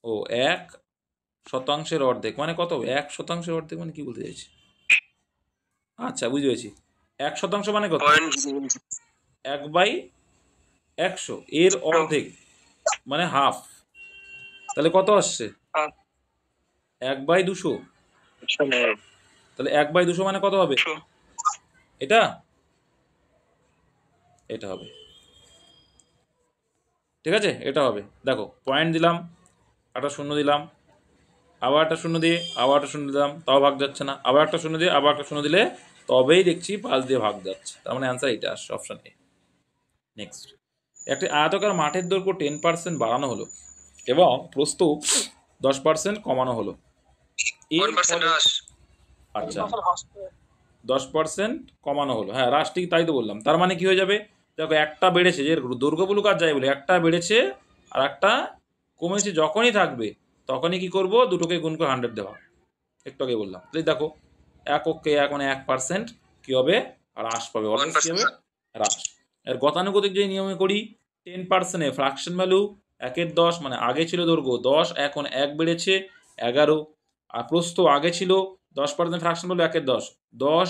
ও 1% অর্ধেক মানে কত হবে, 1% অর্ধেক মানে কি বলতে চাইছি, আচ্ছা বুঝতে পেরেছি। 1% মানে কত, 1/100, এর অর্ধেক মানে হাফ, তাহলে কত আসছে, 1/200, তাহলে 1/200 মানে কত হবে, এটা এটা হবে, ঠিক আছে, এটা হবে। দেখো পয়েন্ট দিলাম, একটা শূন্য দিলাম, আবার একটা শূন্য দিয়ে আবার একটা শূন্য দিলাম, তাও ভাগ যাচ্ছে না, আবার একটা শূন্য দিয়ে আবার একটা শূন্য দিলে তবেই দেখছি 5 দিয়ে ভাগ যাচ্ছে, তার মানে অ্যান্সার এটা আসছে, অপশন এ। নেক্সট, একটি আয়তাকার মাঠের দৈর্ঘ্য 10% বাড়ানো হলো এবং প্রস্থ 10% কমানো হলো, এর ফলে, আচ্ছা 10% কমানো হলো, হ্যাঁ হ্রাস, ঠিক তাই তো বললাম। তার মানে কি হয়ে যাবে, দেখো একটা বেড়েছে, যে দৈর্ঘ্য বলুক আর যাই বলে, একটা বেড়েছে আর একটা কমেছে, যখনই থাকবে তখনই কি করব, দুটোকে গুণ করে 100 দেওয়া, একটু আগে বললাম। তাহলে দেখো এককে এক মানে 1% কি হবে, হ্রাস পাবে, অলওয়েজ কি হবে, হ্রাস। এর গতানুগতিক যে নিয়মে করি, 10% ফ্র্যাকশন ভ্যালু 1/10, মানে আগে ছিল দৈর্ঘ্য 10, এখন 1 বেড়েছে 11, আর প্রস্থ আগে ছিল 10% ফ্র্যাকশন ভ্যালু 1/10, 10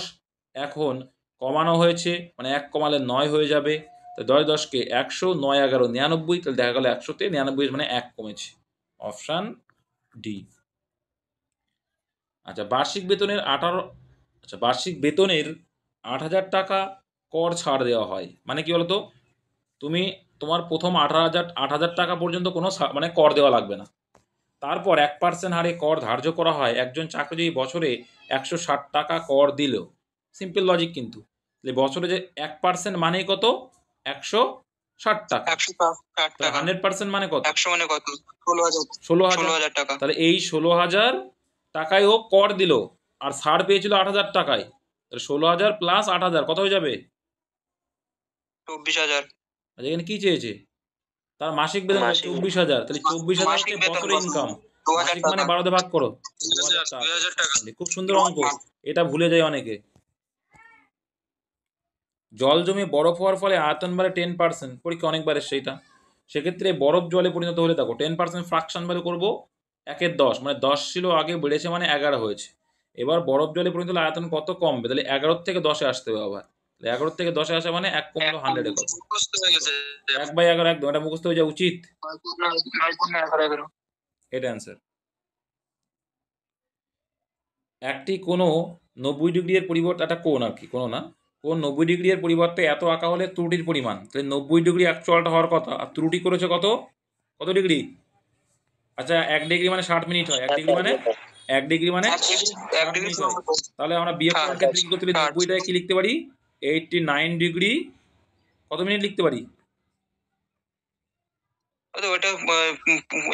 এখন কমানো হয়েছে, মানে 1 কমালে 9 হয়ে যাবে, তো 10 10কে 100, 9 11 99, তাহলে দেখা গেল 100-তে 99 মানে 1 কমেছে, অপশান ডি। আচ্ছা বার্ষিক বেতনের 8,000 টাকা কর ছাড় দেওয়া হয়, মানে কি বলতো, তুমি তোমার প্রথম 8,000 টাকা পর্যন্ত কোনো মানে কর দেওয়া লাগবে না, তারপর 1% হারে কর ধার্য করা হয় একজন চাকরিজীবী বছরে 160 টাকা কর দিল, সিম্পল লজিক কিন্তু, বছরে যে 1% মানেই কত, 160 টাকা, 100% মানে কত, 16,000 টাকা, তাহলে এই 16,000 টাকায় ও কর দিল, আর ছাড় পেয়েছিল 8,000 টাকায়, তাহলে 16,000 প্লাস 8,000 কত হয়ে যাবে, 24,000। আচ্ছা এখানে কি চেয়েছে, তার মাসিক বেতন 24,000, তাহলে 24,000 হচ্ছে বছরের ইনকাম, মাসিক মানে 12 দিয়ে ভাগ করো, 2,000 টাকা। খুব সুন্দর অঙ্ক, এটা ভুলে যায় অনেকে। জল জমে বরফ হওয়ার ফলে আয়তন বাড়ে 10%, পরীক্ষা অনেকবার এসছে এটা, সেক্ষেত্রে বরফ জলে পরিণত হলে দেখো 10% ফ্র্যাকশন ভ্যালু করবো 1/10, মানে 10 ছিল আগে, বেড়েছে মানে 11 হয়েছে, এবার বরফ জলে পরিণত হলে আয়তন কত কমবে, তাহলে 11 থেকে 10-এ আসতে হবে, আবার 11 থেকে 10-এ আসা মানে 1 কমলো 100-এ কত, 1/11, একদম, এটা মুখস্থ হয়ে যাওয়া উচিত, এটা অ্যান্সার। একটি কোনো 90 ডিগ্রি এর পরিবর্তে, একটা কোণ আর কি, কোনো না, কোণ 90 ডিগ্রি এর পরিবর্তে এত আঁকা হলে ত্রুটির পরিমাণ, তাহলে 90 ডিগ্রি অ্যাকচুয়ালটা হওয়ার কথা, আর ত্রুটি করেছে কত, কত ডিগ্রি, আচ্ছা 1 ডিগ্রি মানে 60 মিনিট হয়, 1 ডিগ্রি মানে 1 ডিগ্রি মানে 60 মিনিট হয়, তাহলে আমরা বিয়োগ করার ক্ষেত্রে কি করতে পারি, 90টাকে কি লিখতে পারি, 89 ডিগ্রি কত মিনিট লিখতে পারি, ওটা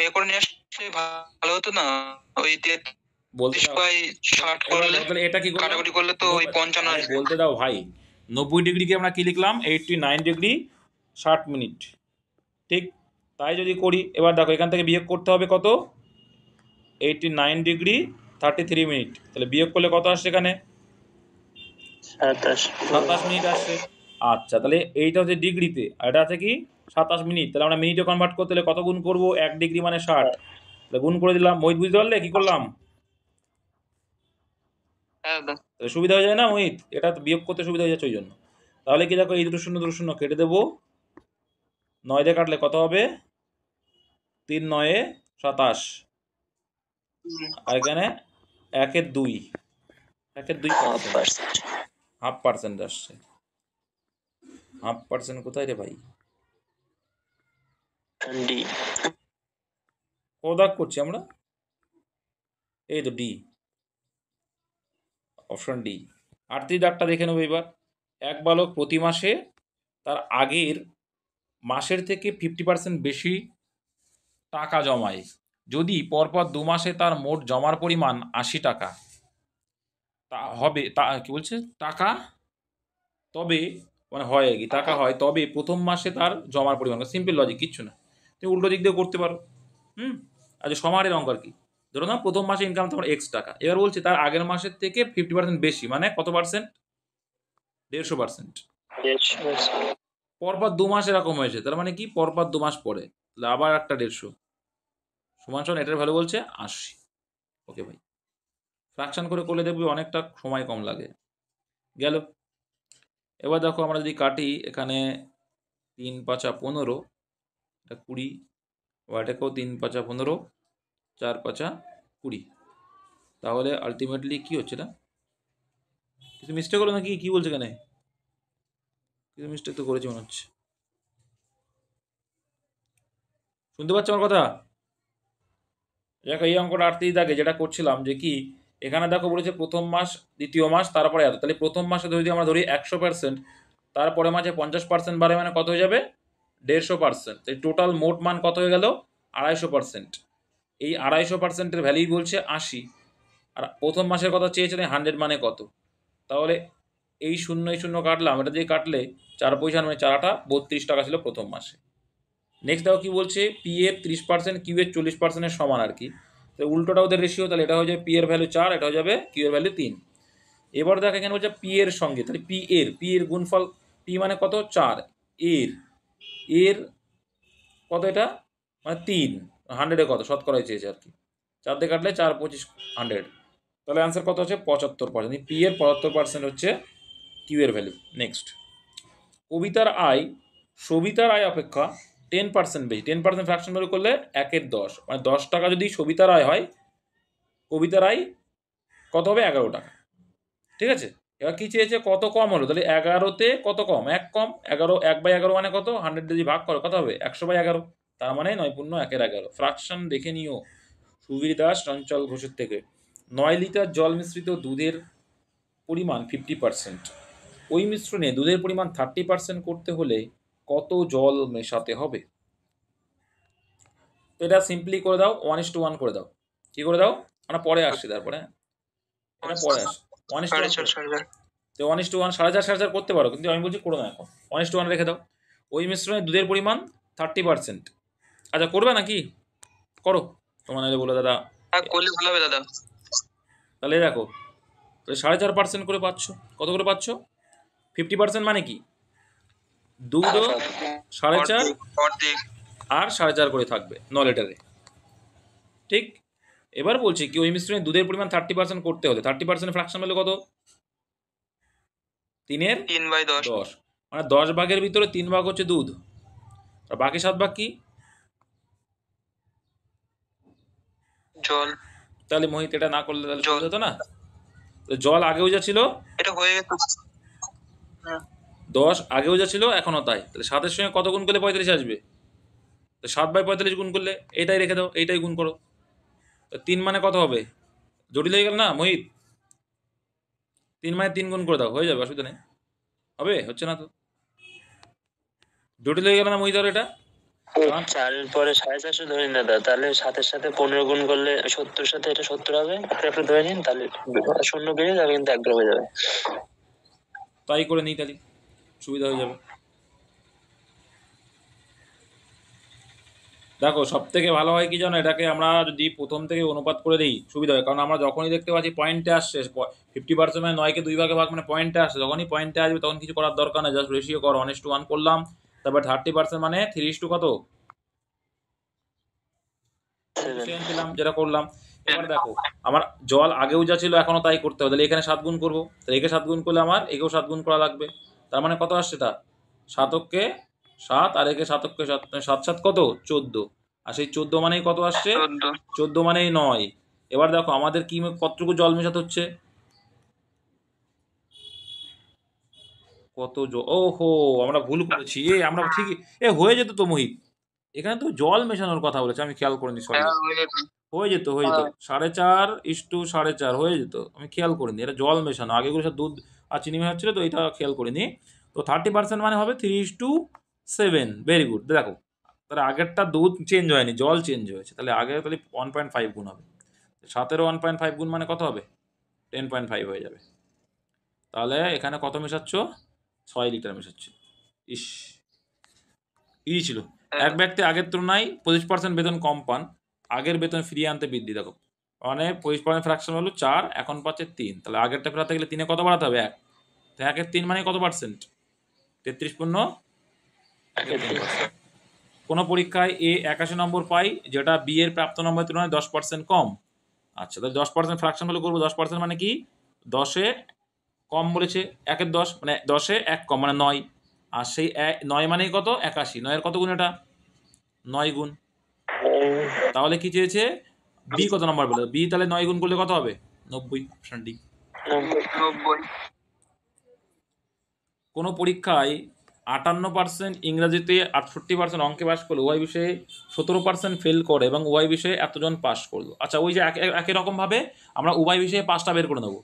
এ করে নিয়ে আসলে ভালো হতো না, ওই বলতে তাহলে এটা কি কাটাকুটি করলে তো ওই 55 বলতে দাও ভাই, 90 ডিগ্রিকে আমরা কি লিখলাম, 89 ডিগ্রি 60 মিনিট, ঠিক, তাই যদি করি, এবার দেখো এখান থেকে বিয়োগ করতে হবে কত, 89 ডিগ্রি 33 মিনিট, তাহলে বিয়োগ করলে কত আসছে এখানে, 27 মিনিট আসছে। আচ্ছা তাহলে এইটা হচ্ছে ডিগ্রিতে, আর এটা আছে কি 27 মিনিট, তাহলে আমরা মিনিটে কনভার্ট করতে হলে কত গুণ করবো, 1 ডিগ্রি মানে 60, তাহলে গুণ করে দিলাম, মোহিত বুঝতে পারলে কি করলাম, তাহলে সুবিধা হয়ে যায় না মোহিত, এটা বিয়োগ করতে সুবিধা হয়ে যাচ্ছে ওই জন্য। তাহলে কি দেখো এই দুটো শূন্য কেটে দেবো, 9 দিয়ে কাটলে কত হবে, 3 9 27, আর এখানে 1/2, 1/2%, 0.5% আসছে, 0.5% কোথায় রে ভাই, ও দাগ করছি আমরা, এই তো ডি, অপশন ডি। 38 দাগটা দেখে নেবো এবার, এক বালক প্রতি মাসে তার আগের মাসের থেকে 50% বেশি টাকা জমায়, যদি পরপর 2 মাসে তার মোট জমার পরিমাণ 80 টাকা তা হবে, তা কি বলছে, টাকা তবে মানে হয় আর কি, টাকা হয় তবে প্রথম মাসে তার জমার পরিমাণ, সিম্পল লজিক, কিচ্ছু না, তুমি উল্টো দিক দিয়ে করতে পারো। আচ্ছা, সমারের অঙ্ক আর কি, ধরো না প্রথম মাসে ইনকাম তোমার এক্স টাকা, এবার বলছে তার আগের মাসের থেকে 50% বেশি, মানে কত পার্সেন্ট, 150%। পরপর 2 মাস এরকম হয়েছে, তার মানে কি পরপর 2 মাস পরে, তাহলে আবার একটা 150 সমান সমান এটার ভ্যালু বলছে 80। ওকে ভাই, ফ্র্যাকশন করে করলে দেখবি অনেকটা সময় কম লাগে। গেল। এবার দেখো আমরা যদি কাটি, এখানে 3 5 15, এটা 20, আবার এটাকেও 3 5 15, 4 5 20, তাহলে আলটিমেটলি কি হচ্ছে, এটা কিছু মিস্টেক হলো নাকি, কি বলছে এখানে, কিছু মিস্টেক তো করেছি মনে হচ্ছে, শুনতে পাচ্ছ আমার কথা? দেখো এই অঙ্কটা 38 দাগে যেটা করছিলাম, যে কি এখানে দেখো বলেছে প্রথম মাস, দ্বিতীয় মাস, তারপরে এত, তাহলে প্রথম মাসে যদি আমরা ধরি 100%, তারপরে মাসে 50% বাড়ে, মানে কত হয়ে যাবে, 150%। তাই টোটাল মোট মান কত হয়ে গেল, 250%। এই 250%-এর ভ্যালুই বলছে 80, আর প্রথম মাসের কথা চেয়েছিলেন 100, মানে কত, তাহলে এই শূন্য কাটলাম, এটা দিয়ে কাটলে 4 পয়সা, মানে 4 আটা 32 টাকা ছিল প্রথম মাসে। নেক্সট দেখো কি বলছে, পি এর 30%, কিউ এর 40%-এর সমান আর কি, তো উল্টোটা ওদের রেশিও, তাহলে এটা হয়ে যাবে পি এর ভ্যালু 4, এটা হয়ে যাবে কিউ এর ভ্যালু 3। এবার দেখ এখানে বলছে পি এর সঙ্গে, তাহলে পি এর গুণফল, পি মানে কত 4, এর এর কত, এটা মানে 3, 100-এ কত শতকরা চেয়েছে আর কি, 4 দিয়ে কাটলে 4 25 100, তাহলে অ্যান্সার কত হচ্ছে 75%। পি এর 75% হচ্ছে কিউ এর ভ্যালু। নেক্সট, কবিতার আয় সবিতার আয় অপেক্ষা 10% বেশি, 10% ফ্র্যাকশন ভ্যালু করলে 1/10, মানে 10 টাকা যদি সবিতার আয় হয়, কবিতার আয় কত হবে, 11 টাকা। ঠিক আছে, এবার কি চেয়েছে, কত কম হলো, তাহলে 11-তে কত কম, 1 কম, 11, 1/11 মানে কত, 100 যদি ভাগ করো কত হবে, 100/11, তার মানে 9×1-11। ফ্র্যাকশন দেখে নিও সুবীর দাস চঞ্চল ঘোষের থেকে। 9 লিটার জল মিশ্রিত দুধের পরিমাণ 50%, ওই মিশ্রণে দুধের পরিমাণ 30% করতে হলে কত জল মেশাতে হবে? তো এটা সিম্পলি করে দাও, 1:1 করে দাও। কি করে দাও, আমরা পরে আসছি, তারপরে এটা পরে আসি। 1:1, তো 1:1 4.5 করতে পারো, কিন্তু আমি বলছি করো না এখন, 1:1 রেখে দাও। ওই মিশ্রণে দুধের পরিমাণ 30%। আচ্ছা, করবে নাকি, করো, তোমার নাহলে বলো দাদা,
করলে ভালো হবে দাদা।
তাহলে দেখো, তাহলে 4.5% করে পাচ্ছ, কত করে পাচ্ছ, 50% মানে কি, দুধও 4.5 আর 4.5 করে থাকবে 9 লিটারে। ঠিক, এবার বলছি কি, ওই মিশ্রণে দুধের পরিমাণ 30% করতে হলে 30% ফ্র্যাকশন ভ্যালু কত, 3/10, মানে 10 ভাগের ভিতরে 3 ভাগ হচ্ছে দুধ, আর বাকি 7 ভাগ কি,
জল।
তাহলে মোহিত এটা না করলে তাহলে জল হতো না, তো জল আগেও যা ছিল,
এটা হয়ে গেছে,
10 আগেও যা ছিল এখনো তাই, তাহলে 7-এর সঙ্গে কত গুণ করলে 35 আসবে, তো 7/45 গুণ করলে, এইটাই রেখে দাও, এইটাই গুণ করো, তো 3 মানে কত হবে, জটিল হয়ে গেল না মোহিত, 3 মানে 3 গুণ করে দাও, হয়ে যাবে, অসুবিধা নেই, হবে, হচ্ছে না তো, জটিল হয়ে গেল না মোহিত, আর এটা
4-এর পরে 450 ধরে নিন দাদা, তাহলে 7-এর সাথে 15 গুণ করলে 70 সাথে এটা 70 হবে, একটু ধরে নিন, তাহলে শূন্য বেরিয়ে যাবে, কিন্তু একদম হয়ে যাবে।
তাই করে নিই, তাহলে সুবিধা হয়ে যাবে। দেখো সব থেকে ভালো হয় কি জানো, এটাকে আমরা যদি প্রথম থেকে অনুপাত করে দিই সুবিধা হয়, কারণ আমরা যখনই দেখতে পাচ্ছি পয়েন্টে আসছে 50% মানে 9-কে 2 ভাগে ভাগ, মানে পয়েন্টে আসছে, যখনই পয়েন্টে আসবে তখন কিছু করার দরকার নেই, জাস্ট রেশিও করো, 1:1 করলাম, তারপর 30% মানে 3 কত 7 পেলাম, যেটা করলাম। এবার দেখো আমার জল আগেও যা ছিল এখনো তাই করতে হবে, তাহলে এখানে 7 গুণ করবো, তাহলে একে 7 গুণ করলে আমার একেও 7 গুণ করা লাগবে, তার মানে কত আসছে, এটা 7-কে 7 আর একে 7-কে 7, 7 কত 14, আর সেই 14 মানেই কত আসছে, 14 মানেই 9। এবার দেখো আমাদের কি কতটুকু জল মেশাতে হচ্ছে, কত ওহো আমরা ভুল করেছি, আমরা ঠিকই, হয়ে যেত তো মোহিত, এখানে তো জল মেশানোর কথা বলেছে, আমি খেয়াল করিনি, সরি, হয়ে যেত 4.5:4.5 হয়ে যেত, আমি খেয়াল করিনি, এটা জল মেশানো, আগেগুলো সব দুধ আর চিনি মেশাচ্ছিল, তো এটা খেয়াল করিনি, তো 30% মানে হবে 3:7। Very good. দেখো তাহলে আগেরটা দুধ চেঞ্জ হয়নি, জল চেঞ্জ হয়েছে, তাহলে আগে তাহলে 1.5 গুণ হবে। 7-এর 1.5 গুণ মানে কত হবে? 10.5 হয়ে যাবে। তাহলে এখানে কত মেশাচ্ছ? 6 লিটার মেশাচ্ছ। ইস, ইজি ছিল। এক ব্যক্তি আগের তুলনায় 25% বেতন কম পান, আগের বেতন ফিরিয়ে আনতে বৃদ্ধি। দেখো মানে 25% ফ্র্যাকশন হলো 4, এখন পাচ্ছে 3, তাহলে আগেরটা ফেরাতে গেলে 3-এ কত বাড়াতে হবে? 1। তো 1-এর 3 মানে কত পার্সেন্ট? 33 পূর্ণ 1-এর 3%। কোনো পরীক্ষায় এ 81 নম্বর পাই, যেটা বি এর প্রাপ্ত নম্বরের তুলনায় 10% কম। আচ্ছা, তাহলে 10% ফ্র্যাকশন হলে করবো 10% মানে কি? 10-এ কম বলেছে, 1-এর 10 মানে 10-এ 1 কম মানে 9। আর সেই 9 মানেই কত? 81। 9-এর কত গুণ? এটা 9 গুণ। তাহলে কি চেয়েছে? বি কত নম্বর বলে? বি তাহলে 9 গুণ করলে কত হবে? 90। Option D.
90।
কোনো পরীক্ষায় 58% ইংরাজিতে, 68% অঙ্কে পাস করলো, ওয়াই বিষয়ে 17% ফেল করে এবং ওয়াই বিষয়ে এতজন পাস করলো। আচ্ছা, ওই যে একই রকম ভাবে আমরা উভয় বিষয়ে 5টা বের করে নেবো।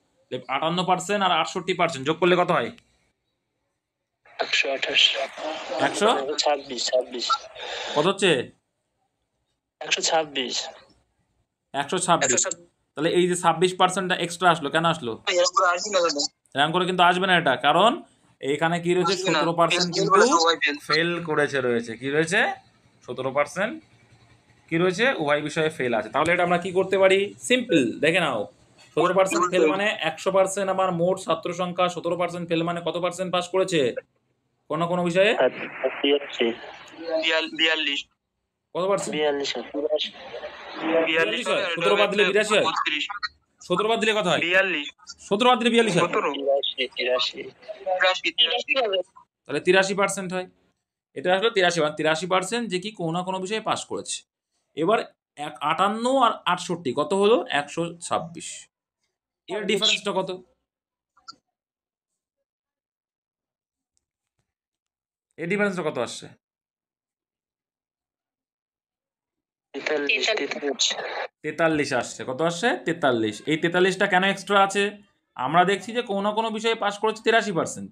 58% আর 68% যোগ করলে কত হয়?
128।
100
26।
কত হচ্ছে?
126।
126। তাহলে এই যে 26%টা এক্সট্রা আসলো, কেন আসলো? এরকম করে কিন্তু আসবে না এটা, কারণ এইখানে কি রয়েছে? 17% কিন্তু ফেল করেছে রয়েছে। কি রয়েছে? 17% কি রয়েছে? উভয় বিষয়ে ফেল আছে। তাহলে এটা আমরা কি করতে পারি? সিম্পল, দেখে নাও। 17% ফেল মানে 100%, আমার মোট ছাত্র সংখ্যা 17% ফেল মানে কত পার্সেন্ট পাস করেছে কোন কোন বিষয়ে?
42।
কত পার্সেন্ট?
42।
42 হয়। 17 বাদ দিলে 82 হয়। 17 বাদ দিলে কত হয়? 17 বাদ দিলে 42 হয়।
83।
তাহলে 83% হয়। এটা আসলে 83% যে কি কোনো না কোনো বিষয়ে পাস করেছে। এবার 58 আর 68 কত হলো? 126। এর ডিফারেন্সটা কত? এর ডিফারেন্সটা কত আসছে? 43 আসছে। কত আসছে? 43। এই 43টা কেন এক্সট্রা আছে? আমরা দেখছি যে কোনো না কোনো বিষয়ে পাস করেছে 83%,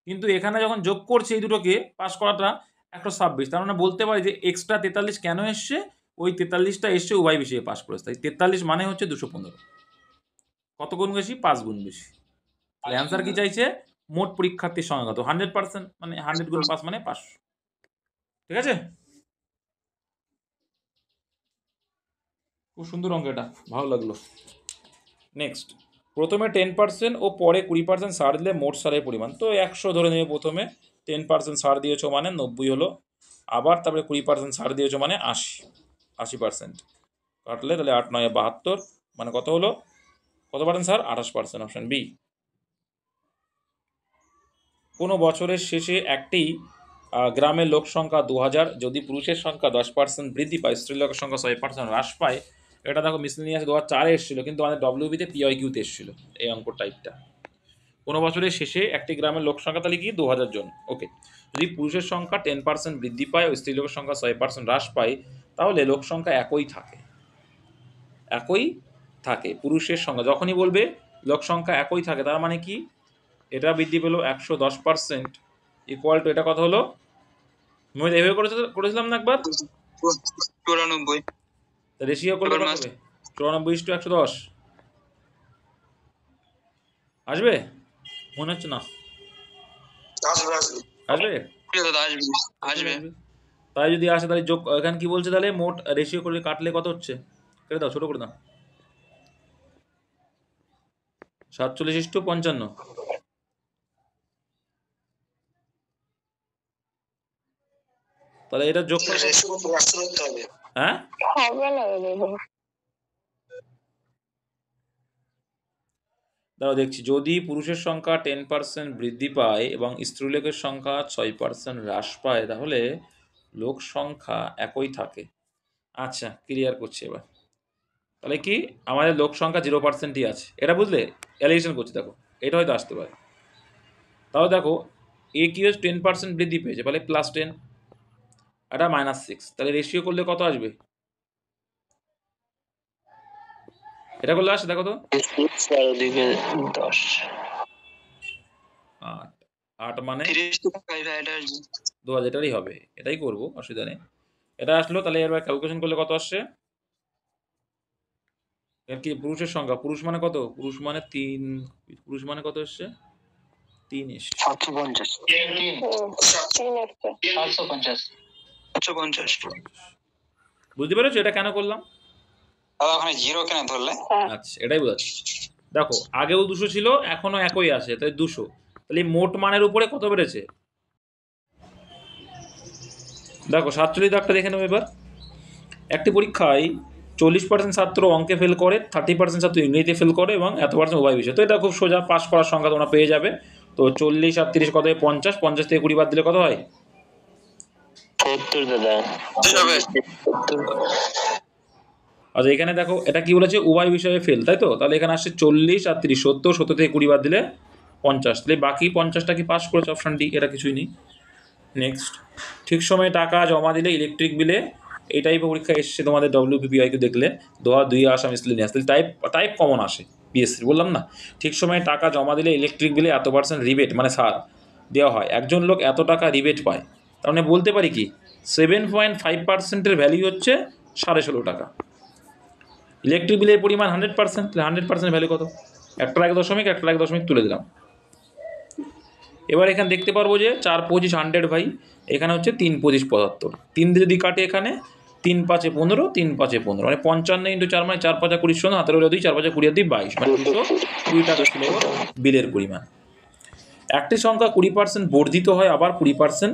কিন্তু এখানে যখন যোগ করছি এই দুটোকে, পাস করাটা 126। তার মানে বলতে পারি যে এক্সট্রা 43 কেন এসছে? ওই 43টা এসছে উভয় বিষয়ে পাস করেছে, তাই 43 মানে হচ্ছে 215। কত গুণ বেশি? 5 গুণ বেশি। তাহলে অ্যান্সার কি চাইছে? মোট পরীক্ষার্থীর সংখ্যা কত? 100%, মানে 100 গুণ 5 মানে 500। ঠিক আছে, খুব সুন্দর অঙ্ক, এটা ভালো লাগলো। নেক্সট, প্রথমে 10% ও পরে 20% ছাড় দিলে মোট ছাড়ের পরিমাণ। তো 100 ধরে নেবে প্রথমে, 10% ছাড় দিয়েছো মানে 90 হলো, আবার তারপরে 20% ছাড় দিয়েছো মানে 80%। কাটলে তাহলে 8-9 72, মানে কত হলো? কত পার্সেন্ট ছাড়? 28%। Option B. কোনো বছরের শেষে একটি গ্রামের লোক সংখ্যা 2000, যদি পুরুষের সংখ্যা 10% বৃদ্ধি পায়, স্ত্রী লোকের সংখ্যা 6% হ্রাস পায়। এটা দেখো মিসলেনিয়াস 2004-এ এসেছিল, কিন্তু আমাদের ডব্লিউবিতে পিওয়াইকিউতে এসেছিল এই অঙ্ক টাইপটা। কোনো বছরের শেষে একটি গ্রামের লোক সংখ্যা তাহলে কি 2000 জন। ওকে, যদি পুরুষের সংখ্যা 10% বৃদ্ধি পায় ও স্ত্রী লোকের সংখ্যা 6% হ্রাস পায়, তাহলে লোক সংখ্যা একই থাকে। পুরুষের সংখ্যা যখনই বলবে লোক সংখ্যা একই থাকে, তার মানে কি? এটা বৃদ্ধি পেল 110%, ইকুয়াল টু এটা কত হলো? আমি এভাবে করেছিলাম না একবার?
94।
রেশিও করলে কত হবে? 94:110 আসবে? মনে হচ্ছে না আসবে। তাই যদি আসে তাহলে যোগ, এখানে কি বলছে? তাহলে মোট রেশিও করলে কাটলে কত হচ্ছে? কেটে দাও, ছোট করে দাও। 47:55। তাহলে এটা যোগ করে হ্যাঁ, দাঁড়াও দেখছি। যদি পুরুষের সংখ্যা 10% বৃদ্ধি পায় এবং স্ত্রীলোকের সংখ্যা 6% হ্রাস পায়, তাহলে লোক সংখ্যা একই থাকে। আচ্ছা, ক্লিয়ার করছি এবার। তাহলে কি আমাদের লোক সংখ্যা 0%ই আছে, এটা বুঝলে? অ্যালিগেশন করছি, দেখো এটা হয়তো আসতে পারে। তাহলে দেখো এ কি হচ্ছে? 10% বৃদ্ধি পেয়েছে, তাহলে +10, এটা -6, তাহলে রেশিও করলে কত আসবে? এটা করলে আসে, দেখো তো।
10।
8 8 মানে
30 to 5 এটা
2000, এটারই হবে, এটাই করব, অসুবিধা নেই। এটা আসলো, তাহলে এবার ক্যালকুলেশন করলে কত আসছে? এর কি পুরুষের সংখ্যা, পুরুষ মানে কত? পুরুষ মানে 3, পুরুষ মানে কত এসছে? 3 এসছে।
750 750
বুঝতে পেরেছো এটা কেন করলাম?
দাদা ওখানে জিরো কেন ধরলে?
আচ্ছা, এটাই বোঝাচ্ছি। দেখো আগেও 200 ছিল, এখনো একই আছে, তাই 200। তাহলে এই মোট মানের উপরে কত বেড়েছে? দেখো 47 দাগটা দেখে নেবো এবার। একটি পরীক্ষায় 40% ছাত্র অঙ্কে ফেল করে, 30% ছাত্র ইংরেজিতে ফেল করে এবং এত% উভয় বিষয়। তো এটা খুব সোজা, পাস করার সংখ্যা তোমরা পেয়ে যাবে। তো 40 আর 30 কত হয়? 50, 50 থেকে 20 বাদ দিলে কত হয়?
70 দাদা।
আচ্ছা এখানে দেখো এটা কি বলেছে? উভয় বিষয়ে ফেল, তাই তো? তাহলে এখানে আসছে 40 আর 30, 70, 70 থেকে 20 বাদ দিলে 50, তাহলে বাকি 50টা কি পাস করেছে? অপশান ডি, এটা কিছুই নেই। নেক্সট, ঠিক সময়ে টাকা জমা দিলে ইলেকট্রিক বিলে, এই টাইপের পরীক্ষা এসছে তোমাদের WPPIQ দেখলে 2 আসাম মিসলেনিয়াস, তাহলে টাইপ কমন আসে পিএসসি, বললাম না? ঠিক সময়ে টাকা জমা দিলে ইলেকট্রিক বিলে এত% রিবেট মানে ছাড় দেওয়া হয়, একজন লোক এত টাকা রিবেট পায়, তার মানে বলতে পারি কি 7.5%-এর ভ্যালু হচ্ছে 16.5 টাকা। ইলেকট্রিক বিলের পরিমাণ 100%, তাহলে 100% ভ্যালু কত? একটা 1 দশমিক তুলে দিলাম। এবার এখানে দেখতে পারবো যে 4 25 100 ভাই, এখানে হচ্ছে 3 25 75, 3 দিয়ে যদি কাটে এখানে 3 5 15, 3 5 15 মানে 55 ইন্টু 4 মানে 4 5 20 শূন্য, হাতের হলে 2, 4 5 20 দিয়ে 22 মানে 220 টাকা ছিল বিলের পরিমাণ। একটি সংখ্যা 20% বর্ধিত হয়, আবার 20%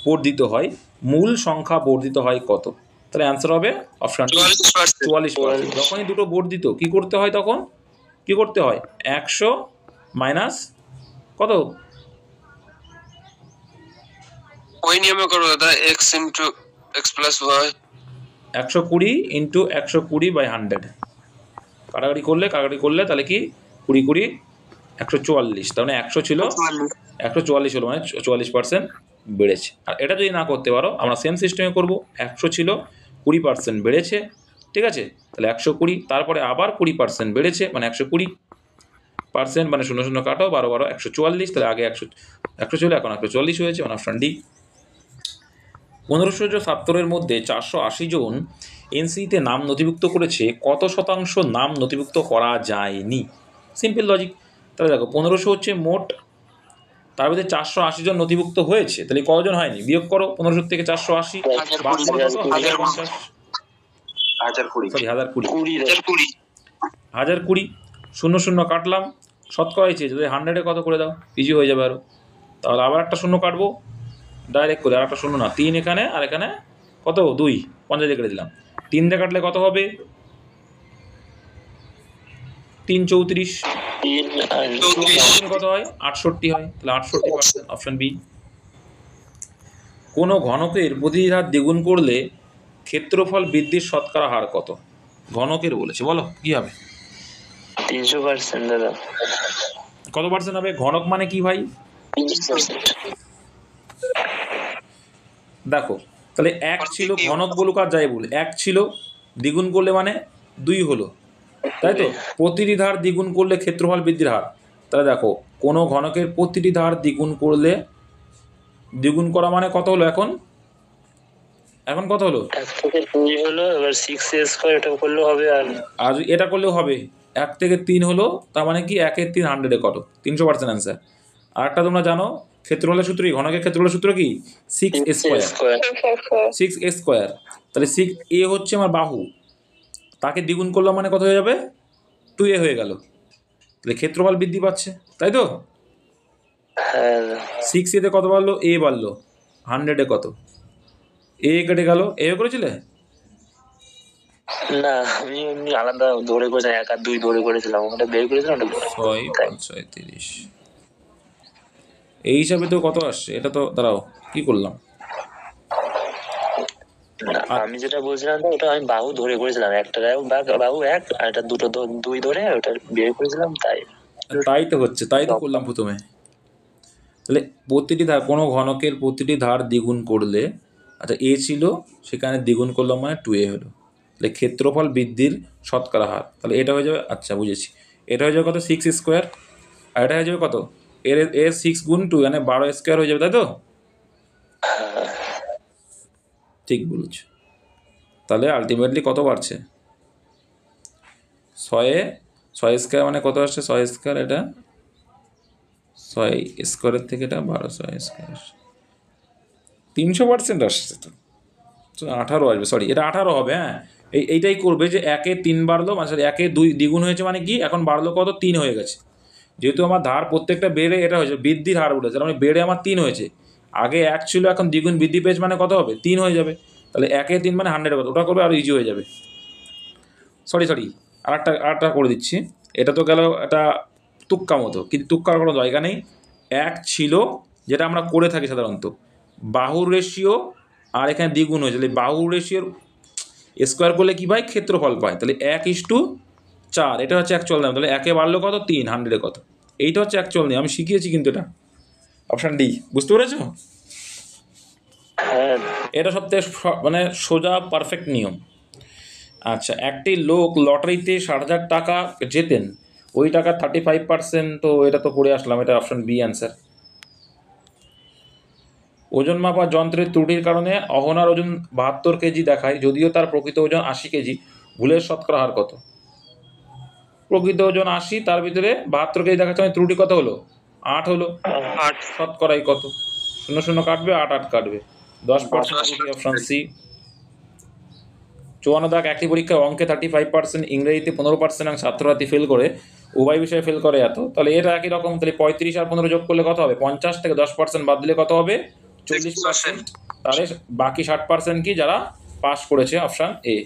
বর্ধিত হয়, মূল সংখ্যা বর্ধিত হয় কত? তাহলে অ্যান্সার হবে অপশান 44%। যখনই দুটো বর্ধিত কি করতে হয়? তখন কি করতে হয়? 100 মাইনাস কত?
ওই নিয়মে করো দাদা, x into x plus y
120 into 120/100, কাটাকাটি করলে তাহলে কি 20 20 144, তার মানে 100 ছিল 144 হলো, মানে 44% বেড়েছে। আর এটা যদি না করতে পারো, আমরা সেম সিস্টেমে করব। 100 ছিল, 20% বেড়েছে, ঠিক আছে? তাহলে 120, তারপরে আবার 20% বেড়েছে, মানে 120% মানে 0 0 কাটো, 12 12 144, তাহলে আগে 100 ছিল, এখন 140 হয়েছে, মানে অপশান ডি। 1500 জন ছাত্রের মধ্যে 480 জন এনসিতে নাম নথিভুক্ত করেছে, কত শতাংশ নাম নথিভুক্ত করা যায়নি? Simple logic. তাহলে দেখো 1500 হচ্ছে মোট, তার মধ্যে 480 জন নথিভুক্ত হয়েছে, তাহলে কতজন হয়নি? বিয়োগ করো 1500 থেকে 480, বাদ দিলে কত? 1050, সরি 1020, 1020, 0 0 কাটলাম, শতকরা হয়েছে, যদি 100-এ কত করে দাও, ইজি হয়ে যাবে আরও। তাহলে আবার একটা শূন্য কাটবো ডাইরেক্ট করে, আর একটা শূন্য না, 3 এখানে, আর এখানে কত? 2, 50 কেটে দিলাম। 3 দিয়ে কাটলে কত হবে? 3 34, কত হয়? 68 হয়, তাহলে 68%, অপশন বি। কোনো ঘনকের প্রতিটি ধার দ্বিগুণ করলে ক্ষেত্রফল বৃদ্ধির শতকরা হার কত? ঘনকের বলেছে, বলো কি হবে?
300% দাদা।
কত পার্সেন্ট হবে? ঘনক মানে কি ভাই?
30%।
দেখো তাহলে 1 ছিল, ঘনক বলুক আর যাই বল, 1 ছিল, দ্বিগুণ করলে মানে 2 হলো, তাই তো? প্রতিটি ধার দ্বিগুণ করলে ক্ষেত্রফল বৃদ্ধির হার। তাহলে দেখো কোনো ঘনকের প্রতিটি ধার দ্বিগুণ করলে, দ্বিগুণ করা মানে কত হলো? এখন কত হলো?
1 থেকে 2 হলো, এবার 6a² এটা করলেও হবে,
আর এটা করলেও হবে। 1 থেকে 3 হলো, তার মানে কি 1 এর 3 100-এ কত? 300% অ্যান্সার। আর একটা তোমরা জানো ক্ষেত্রফলের সূত্র কি? ঘনকের ক্ষেত্রফলের সূত্র কি? 6a²। 6a², তাহলে 6a হচ্ছে আমার বাহু, তাকে দ্বিগুণ করলাম মানে কত হয়ে যাবে? 2a হয়ে গেল, তাহলে ক্ষেত্রফল বৃদ্ধি পাচ্ছে, তাই তো?
হ্যাঁ
6a তে কত বাড়লো? a বাড়লো, 100-এ কত? a কেটে গেল, a করেছিলে?
না, আমি এমনি আলাদা ধরে করেছিলাম, 1 আর 2 ধরে করেছিলাম, ওটা বের করেছিলাম, ওটা
6 5 6 30, এই হিসাবে তো কত আসছে? এটা তো দাঁড়াও কি করলাম,
আমি যেটা বলছিলাম তো, ওটা আমি বাহু ধরে করেছিলাম, একটা বাহু 1 আর এটা দুটো 2 ধরে ওটা বের করেছিলাম,
তাই তো হচ্ছে, তাই তো করলাম প্রথমে। তাহলে প্রতিটি ধার, কোনো ঘনকের প্রতিটি ধার দ্বিগুণ করলে, আচ্ছা এ ছিল, সেখানে দ্বিগুণ করলাম মানে 2a হলো, তাহলে ক্ষেত্রফল বৃদ্ধির শতকরা হার, তাহলে এটা হয়ে যাবে, আচ্ছা বুঝেছি, এটা হয়ে যাবে কত? 6 স্কোয়ার, আর এটা হয়ে যাবে কত? এর 6 গুণ 2 মানে 12 স্কোয়ার হয়ে যাবে, তাই তো? ঠিক বলেছ। তাহলে আলটিমেটলি কত বাড়ছে? 6 স্কোয়ার মানে কত আসছে? 6 স্কোয়ার, এটা 6 স্কোয়ারের থেকে এটা 12, 6 স্কোয়ার 300% আসছে। তো 18 আসবে, সরি এটা 18 হবে। হ্যাঁ, এইটাই করবে যে 1-এ 3 বাড়লো, মানে 1-এ 2 দ্বিগুণ হয়েছে, মানে কি এখন বাড়লো কত? 3 হয়ে গেছে। যেহেতু আমার ধার প্রত্যেকটা বেড়ে এটা হয়েছে, বৃদ্ধির হার উঠেছে, মানে বেড়ে আমার 3 হয়েছে। আগে 1 ছিল, এখন দ্বিগুণ বৃদ্ধি পেয়েছে, মানে কত হবে? 3 হয়ে যাবে। তাহলে 1-এ 3 মানে 100 কত? ওটা করবে, আর ইজি হয়ে যাবে। সরি আরেকটা করে দিচ্ছি। এটা তো গেল এটা তুক্কা মতো, কিন্তু তুক্কার কোনো জায়গা নেই। 1 ছিল, যেটা আমরা করে থাকি সাধারণত, বাহুর রেশিও, আর এখানে দ্বিগুণ হয়েছে, তাহলে বাহুর রেশিওর স্কোয়ার করলে কী পাই? ক্ষেত্রফল পায়। তাহলে 1:4, এটা হচ্ছে অ্যাকচুয়াল দাম। তাহলে 1-এ বাড়লো কত? 3, 100-এ কত? এইটা হচ্ছে অ্যাকচুয়াল নিয়ম, আমি শিখিয়েছি কিন্তু এটা। অপশান ডি, বুঝতে পেরেছো?
হ্যাঁ
এটা সবথেকে মানে সোজা পারফেক্ট নিয়ম। আচ্ছা, একটি লোক লটারিতে 60,000 টাকা জেতেন, ওই টাকা 35%, তো এটা তো পড়ে আসলাম, এটা অপশন বি অ্যান্সার। ওজন মাপার যন্ত্রের ত্রুটির কারণে অহনার ওজন 72 কেজি দেখায়, যদিও তার প্রকৃত ওজন 80 কেজি। ভুলের শতকরা হার কত? প্রকৃত ওজন 80, তার ভিতরে 72 কেজি দেখাচ্ছে, মানে ত্রুটি কত হলো? 8 হলো।
8
শতকরাই কত? 0 কাটবে, 8 কাটবে, 10% ত্রুটি, অপশন সি। 54 দাগ, একই পরীক্ষায় অঙ্কে 35%, ইংরেজিতে 15% এবং ছাত্রছাত্রী ফেল করে, উভয় বিষয়ে ফেল করে এত, তাহলে এটা একই রকম। তাহলে 35 আর 15 যোগ করলে কত হবে? 50 থেকে 10% বাদ দিলে কত হবে? 40%। তাহলে বাকি 60% কি? যারা পাস করেছে, অপশান এ।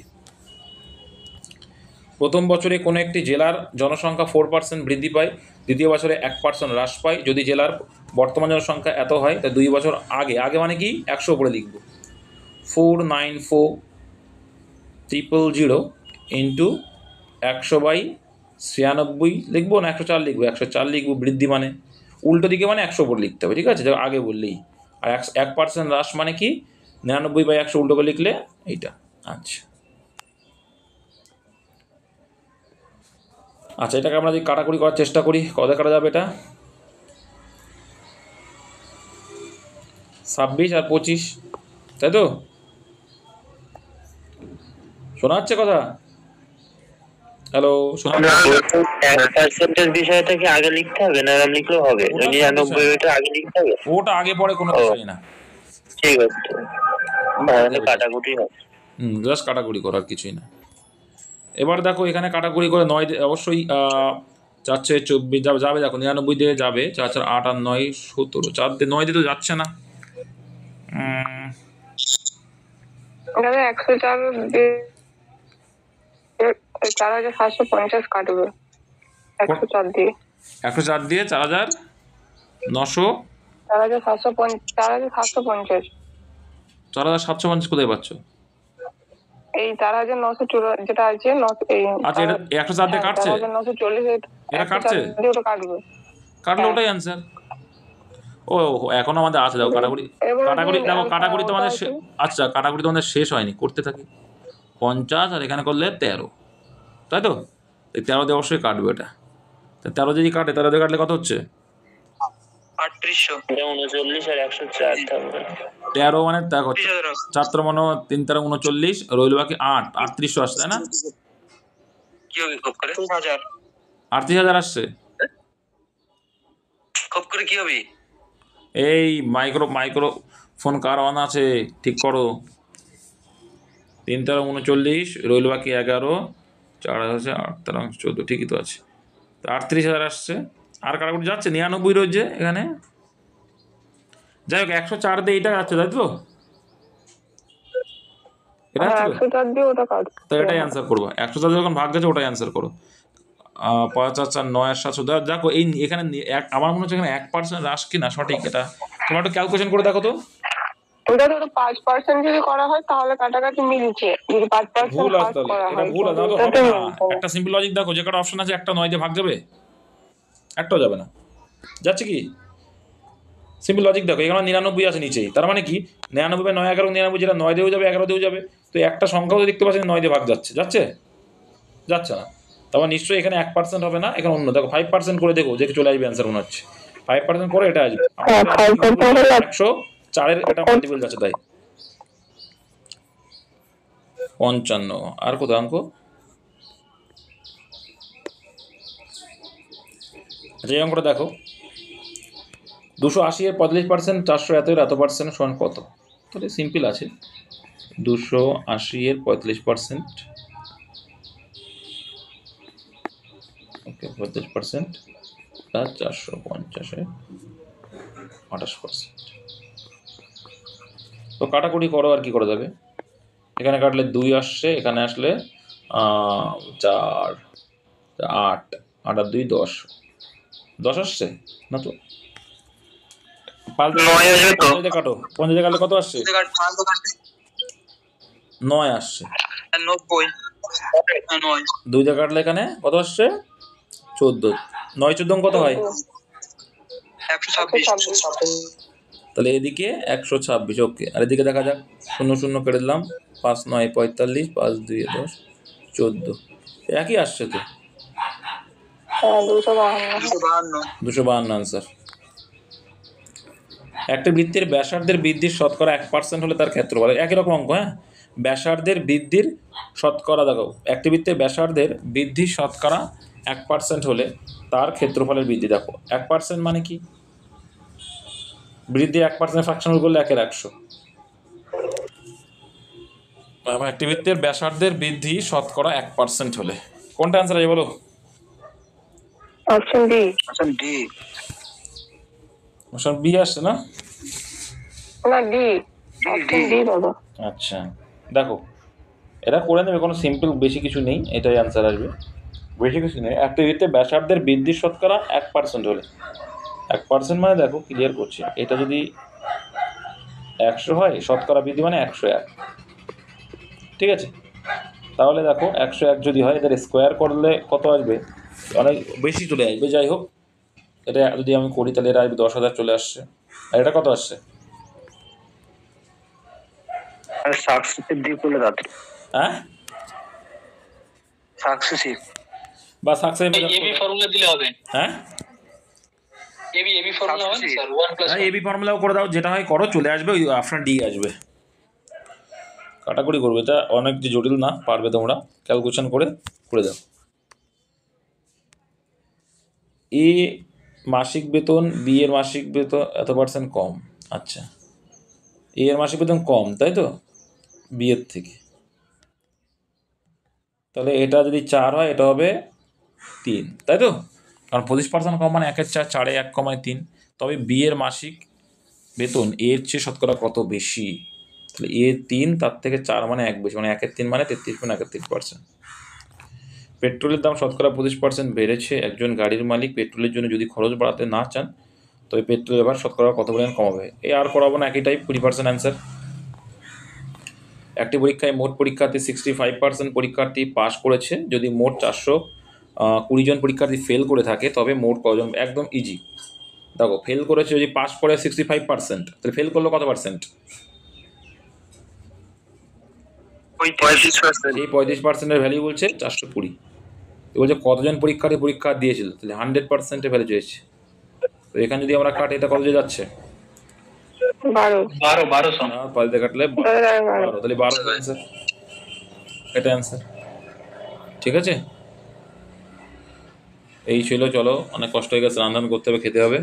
প্রথম বছরে কোনো একটি জেলার জনসংখ্যা 4% বৃদ্ধি পায়, দ্বিতীয় বছরে 1% হ্রাস পায়। যদি জেলার বর্তমান জনসংখ্যা এত হয়, তা 2 বছর আগে, আগে মানে কি 100 উপরে লিখব, 494,000 ইন্টু 100/96 লিখবো, না 104 লিখবো? 104 লিখবো। বৃদ্ধি মানে উল্টো দিকে, মানে 100 উপরে লিখতে হবে, ঠিক আছে, যা আগে বললেই। আর 1% হ্রাস মানে কি? 99/100 উল্টো করে লিখলে এইটা। আচ্ছা আচ্ছা, এটাকে আমরা যদি কাটাকুটি করার চেষ্টা করি, কত কাটা যাবে? এটা 26 আর 25, তাই তো? শোনা যাচ্ছে কথা? হ্যালো, শোনা যাচ্ছে?
1% বিষয়টা কি আগে লিখতে হবে, না এরকম লিখলেও হবে?
ওটা
99 ওটা আগে লিখতে হবে?
ওটা আগে পরে কোনো বিষয় না।
ঠিক আছে, তাহলে কাটাকুটি হবে।
জাস্ট কাটাকুটি করার কিছুই না। এবার দেখো, এখানে কাটাকুটি করে 9 অবশ্যই যাচ্ছে 24 যাবে, দেখো 99 দিয়ে যাবে, 4 4 8 আর 9 17, 4 দিয়ে 9 দিয়ে তো যাচ্ছে না।
104 4,750 কাটবে 104 দিয়ে।
104 দিয়ে 4,900,
4,750
4,750 কোথায় পাচ্ছ?
এই 4,940 যেটা আছে
আচ্ছা, এটা 104 দিয়ে কাটছে,
4,940
এটা কাটছে,
ওটা কাটবে।
কাটলে ওটাই অ্যান্সার। ও এখন আমাদের আছে, দেখো কাটাকুটি, দেখো কাটাকুটি তোমাদের আচ্ছা, কাটাকুটি তোমাদের শেষ হয়নি, করতে থাকি। 50 আর এখানে করলে 13, তাই তো? 13 দিয়ে অবশ্যই কাটবে এটা। 13 যদি কাটে, 13 দিয়ে কাটলে কত হচ্ছে?
3800, 39 আর 104 থাকবে।
13 মানে দেখো 4 মানে 3 13 39, রইল বাকি 8, 3800 আসছে, তাই না?
কি হবে খুব করে? 3000
38,000 আসছে।
খুব করে কি হবে?
এই মাইক্রো ফোন কার অন আছে, ঠিক করো। 3 13 39, রইল বাকি 11, 4 আছে 8 13 14, ঠিকই তো আছে। তো 38,000 আসছে। আর কাটাকুটি যাচ্ছে, 99 রয়েছে এখানে। যাই হোক, 104 দিয়ে এইটা যাচ্ছে, তাই তো? এটা আছে তো?
104 দিয়ে ওটা কাটবে,
তো এটাই অ্যান্সার করবো। 104 যখন ভাগ যাচ্ছে, ওটাই অ্যান্সার করো। 5 4 4 9 আর 700, দেখো এই এখানে আমার মনে হচ্ছে এখানে 1% হ্রাস কিনা সঠিক, এটা তোমরা একটু ক্যালকুলেশন করে দেখো তো।
ওটা তো 5% যদি করা হয় তাহলে কাটাকাটি মিলছে, যদি 5%
ভুল আছে, তাহলে
করা
এটা
হয়
ভুল আছে,
কিন্তু
হবে
ওটাতে
না।
মিলছে না।
একটা সিম্পল লজিক দেখো, যে কটা অপশন আছে, একটা 9 দিয়ে ভাগ যাবে, একটাও যাবে না, যাচ্ছে কি? সিম্পল লজিক দেখো, এখানে 99 আছে নিচেই, তার মানে কি 99 9 11 99, যেটা 9 দিয়েও যাবে 11 দিয়েও যাবে, তো একটা সংখ্যাও দেখতে পাচ্ছি 9 দিয়ে ভাগ যাচ্ছে, যাচ্ছে না। তারপর নিশ্চয়ই এখানে 1% হবে না, এখানে অন্য দেখো 5% করে দেখো, যে চলে আসবে অ্যান্সার মনে হচ্ছে। 5% করে এটা আসবে।
হ্যাঁ 5% হলে
104 এটা মাল্টিপল যাচ্ছে তাই 55। আর কোথায় অঙ্ক? যে অঙ্কটা দেখো 280 এর 45%, 400 এত পার্সেন্ট সমান কত? তাহলে সিম্পল আছে, 280 এর 45%, ওকে 45% প্লাস 450 এর 28%। তো কাটাকুটি করো আর কি করা যাবে, এখানে কাটলে 2 আসছে, এখানে আসলে 4 8 8 আর 2 10 10 আসছে না তো? পাল্টে কাটো, 50 কাটলে কত আসছে? 9 আসছে। 2 দিয়ে কাটলে এখানে কত আসছে? 14। 9 14 কত হয়?
126।
তাহলে এদিকে 126, ওকে। আর এদিকে দেখা যাক, 0 0 কেটে দিলাম, 5 9 45, 5 2 10 14, একই আসছে তো,
হ্যাঁ 252।
252 আনসার। একটা বৃত্তের ব্যাসার্ধের বৃদ্ধির শতকরা 1% হলে তার ক্ষেত্রফল, একই রকম অঙ্ক। হ্যাঁ, ব্যাসার্ধের বৃদ্ধির শতকরা, দেখো একটি বৃত্তের ব্যাসার্ধের বৃদ্ধির শতকরা 1% হলে তার ক্ষেত্রফলের বৃদ্ধি। দেখো 1% মানে কি? বৃদ্ধি 1% ফ্র্যাকশনাল করলে 1 এর 100। একটি বৃত্তের ব্যাসার্ধের বৃদ্ধি শতকরা 1% হলে কোনটা অ্যান্সার আছে বলো?
Option D.
অপশন বি আসছে না?
না ডি, অপশন ডি বাবা।
আচ্ছা দেখো, এটা করে নেবে, কোনো সিম্পল বেশি কিছু নেই, এটাই অ্যান্সার আসবে, বেশি কিছু নেই। একটা বৃত্তের ব্যাসার্ধের বৃদ্ধির শতকরা 1% হলে, 1% মানে দেখো ক্লিয়ার করছি, এটা যদি 100 হয়, শতকরা বৃদ্ধি মানে 101, ঠিক আছে? তাহলে দেখো 101 যদি হয়, এদের স্কোয়ার করলে কত আসবে? অনেক বেশি চলে আসবে। যাই হোক, এটা যদি আমি করি তাহলে এটা আসবে 10,000 চলে আসছে। আর এটা কত আসছে? হ্যাঁ
সাকসেসিভ
বা সাকসেস,
এবি ফর্মুলা দিলে হবে।
হ্যাঁ
এবি ফর্মুলা হবে স্যার 1
হ্যাঁ, এবি ফর্মুলাও করে দাও, যেটা হয় করো, চলে আসবে, ওই অপশন ডি আসবে। কাটাকুটি করবে, এটা অনেক যে জটিল না, পারবে তোমরা, ক্যালকুলেশন করে করে দাও। এ মাসিক বেতন, বি এর মাসিক বেতন এত % কম। আচ্ছা, এ এর মাসিক বেতন কম, তাই তো, বি এর থেকে। তাহলে এটা যদি 4 হয়, এটা হবে 3, তাই তো? কারণ 25% কম মানে 1 এর 4, 4 এ 1 কমায় 3। তবে বি এর মাসিক বেতন এর চেয়ে শতকরা কত বেশি? তাহলে এ 3, তার থেকে 4 মানে 1 বেশি, মানে 1 এর 3 মানে 33.31%। পেট্রোলের দাম শতকরা 25% বেড়েছে। একজন গাড়ির মালিক পেট্রোলের জন্য যদি খরচ বাড়াতে না চান, তবে পেট্রোল এবার শতকরা কত পরিমাণ কমাবে? এই আর করাবো না, একই টাইপ, 20% অ্যান্সার। একটি পরীক্ষায় মোট পরীক্ষার্থী 65% পরীক্ষার্থী পাস করেছে। যদি মোট 420 জন পরীক্ষার্থী ফেল করে থাকে, তবে মোট কজন? একদম ইজি। দেখো ফেল করেছে, যদি পাস করে 65%, তাহলে ফেল করলো কত %? এই 35%-এর ভ্যালু বলছে 420। বলছে কতজন পরীক্ষার্থী পরীক্ষা দিয়েছিল, তাহলে 100%-এর ভ্যালু চেয়েছে। তো এখানে যদি আমরা কাটি, এটা কত যাচ্ছে?
1200।
5 দিয়ে কাটলে 12, তাহলে 12 অ্যান্সার, এটা অ্যান্সার। ঠিক আছে, এই ছিল। চলো, অনেক কষ্ট হয়ে গেছে, রান্না করতে হবে, খেতে হবে।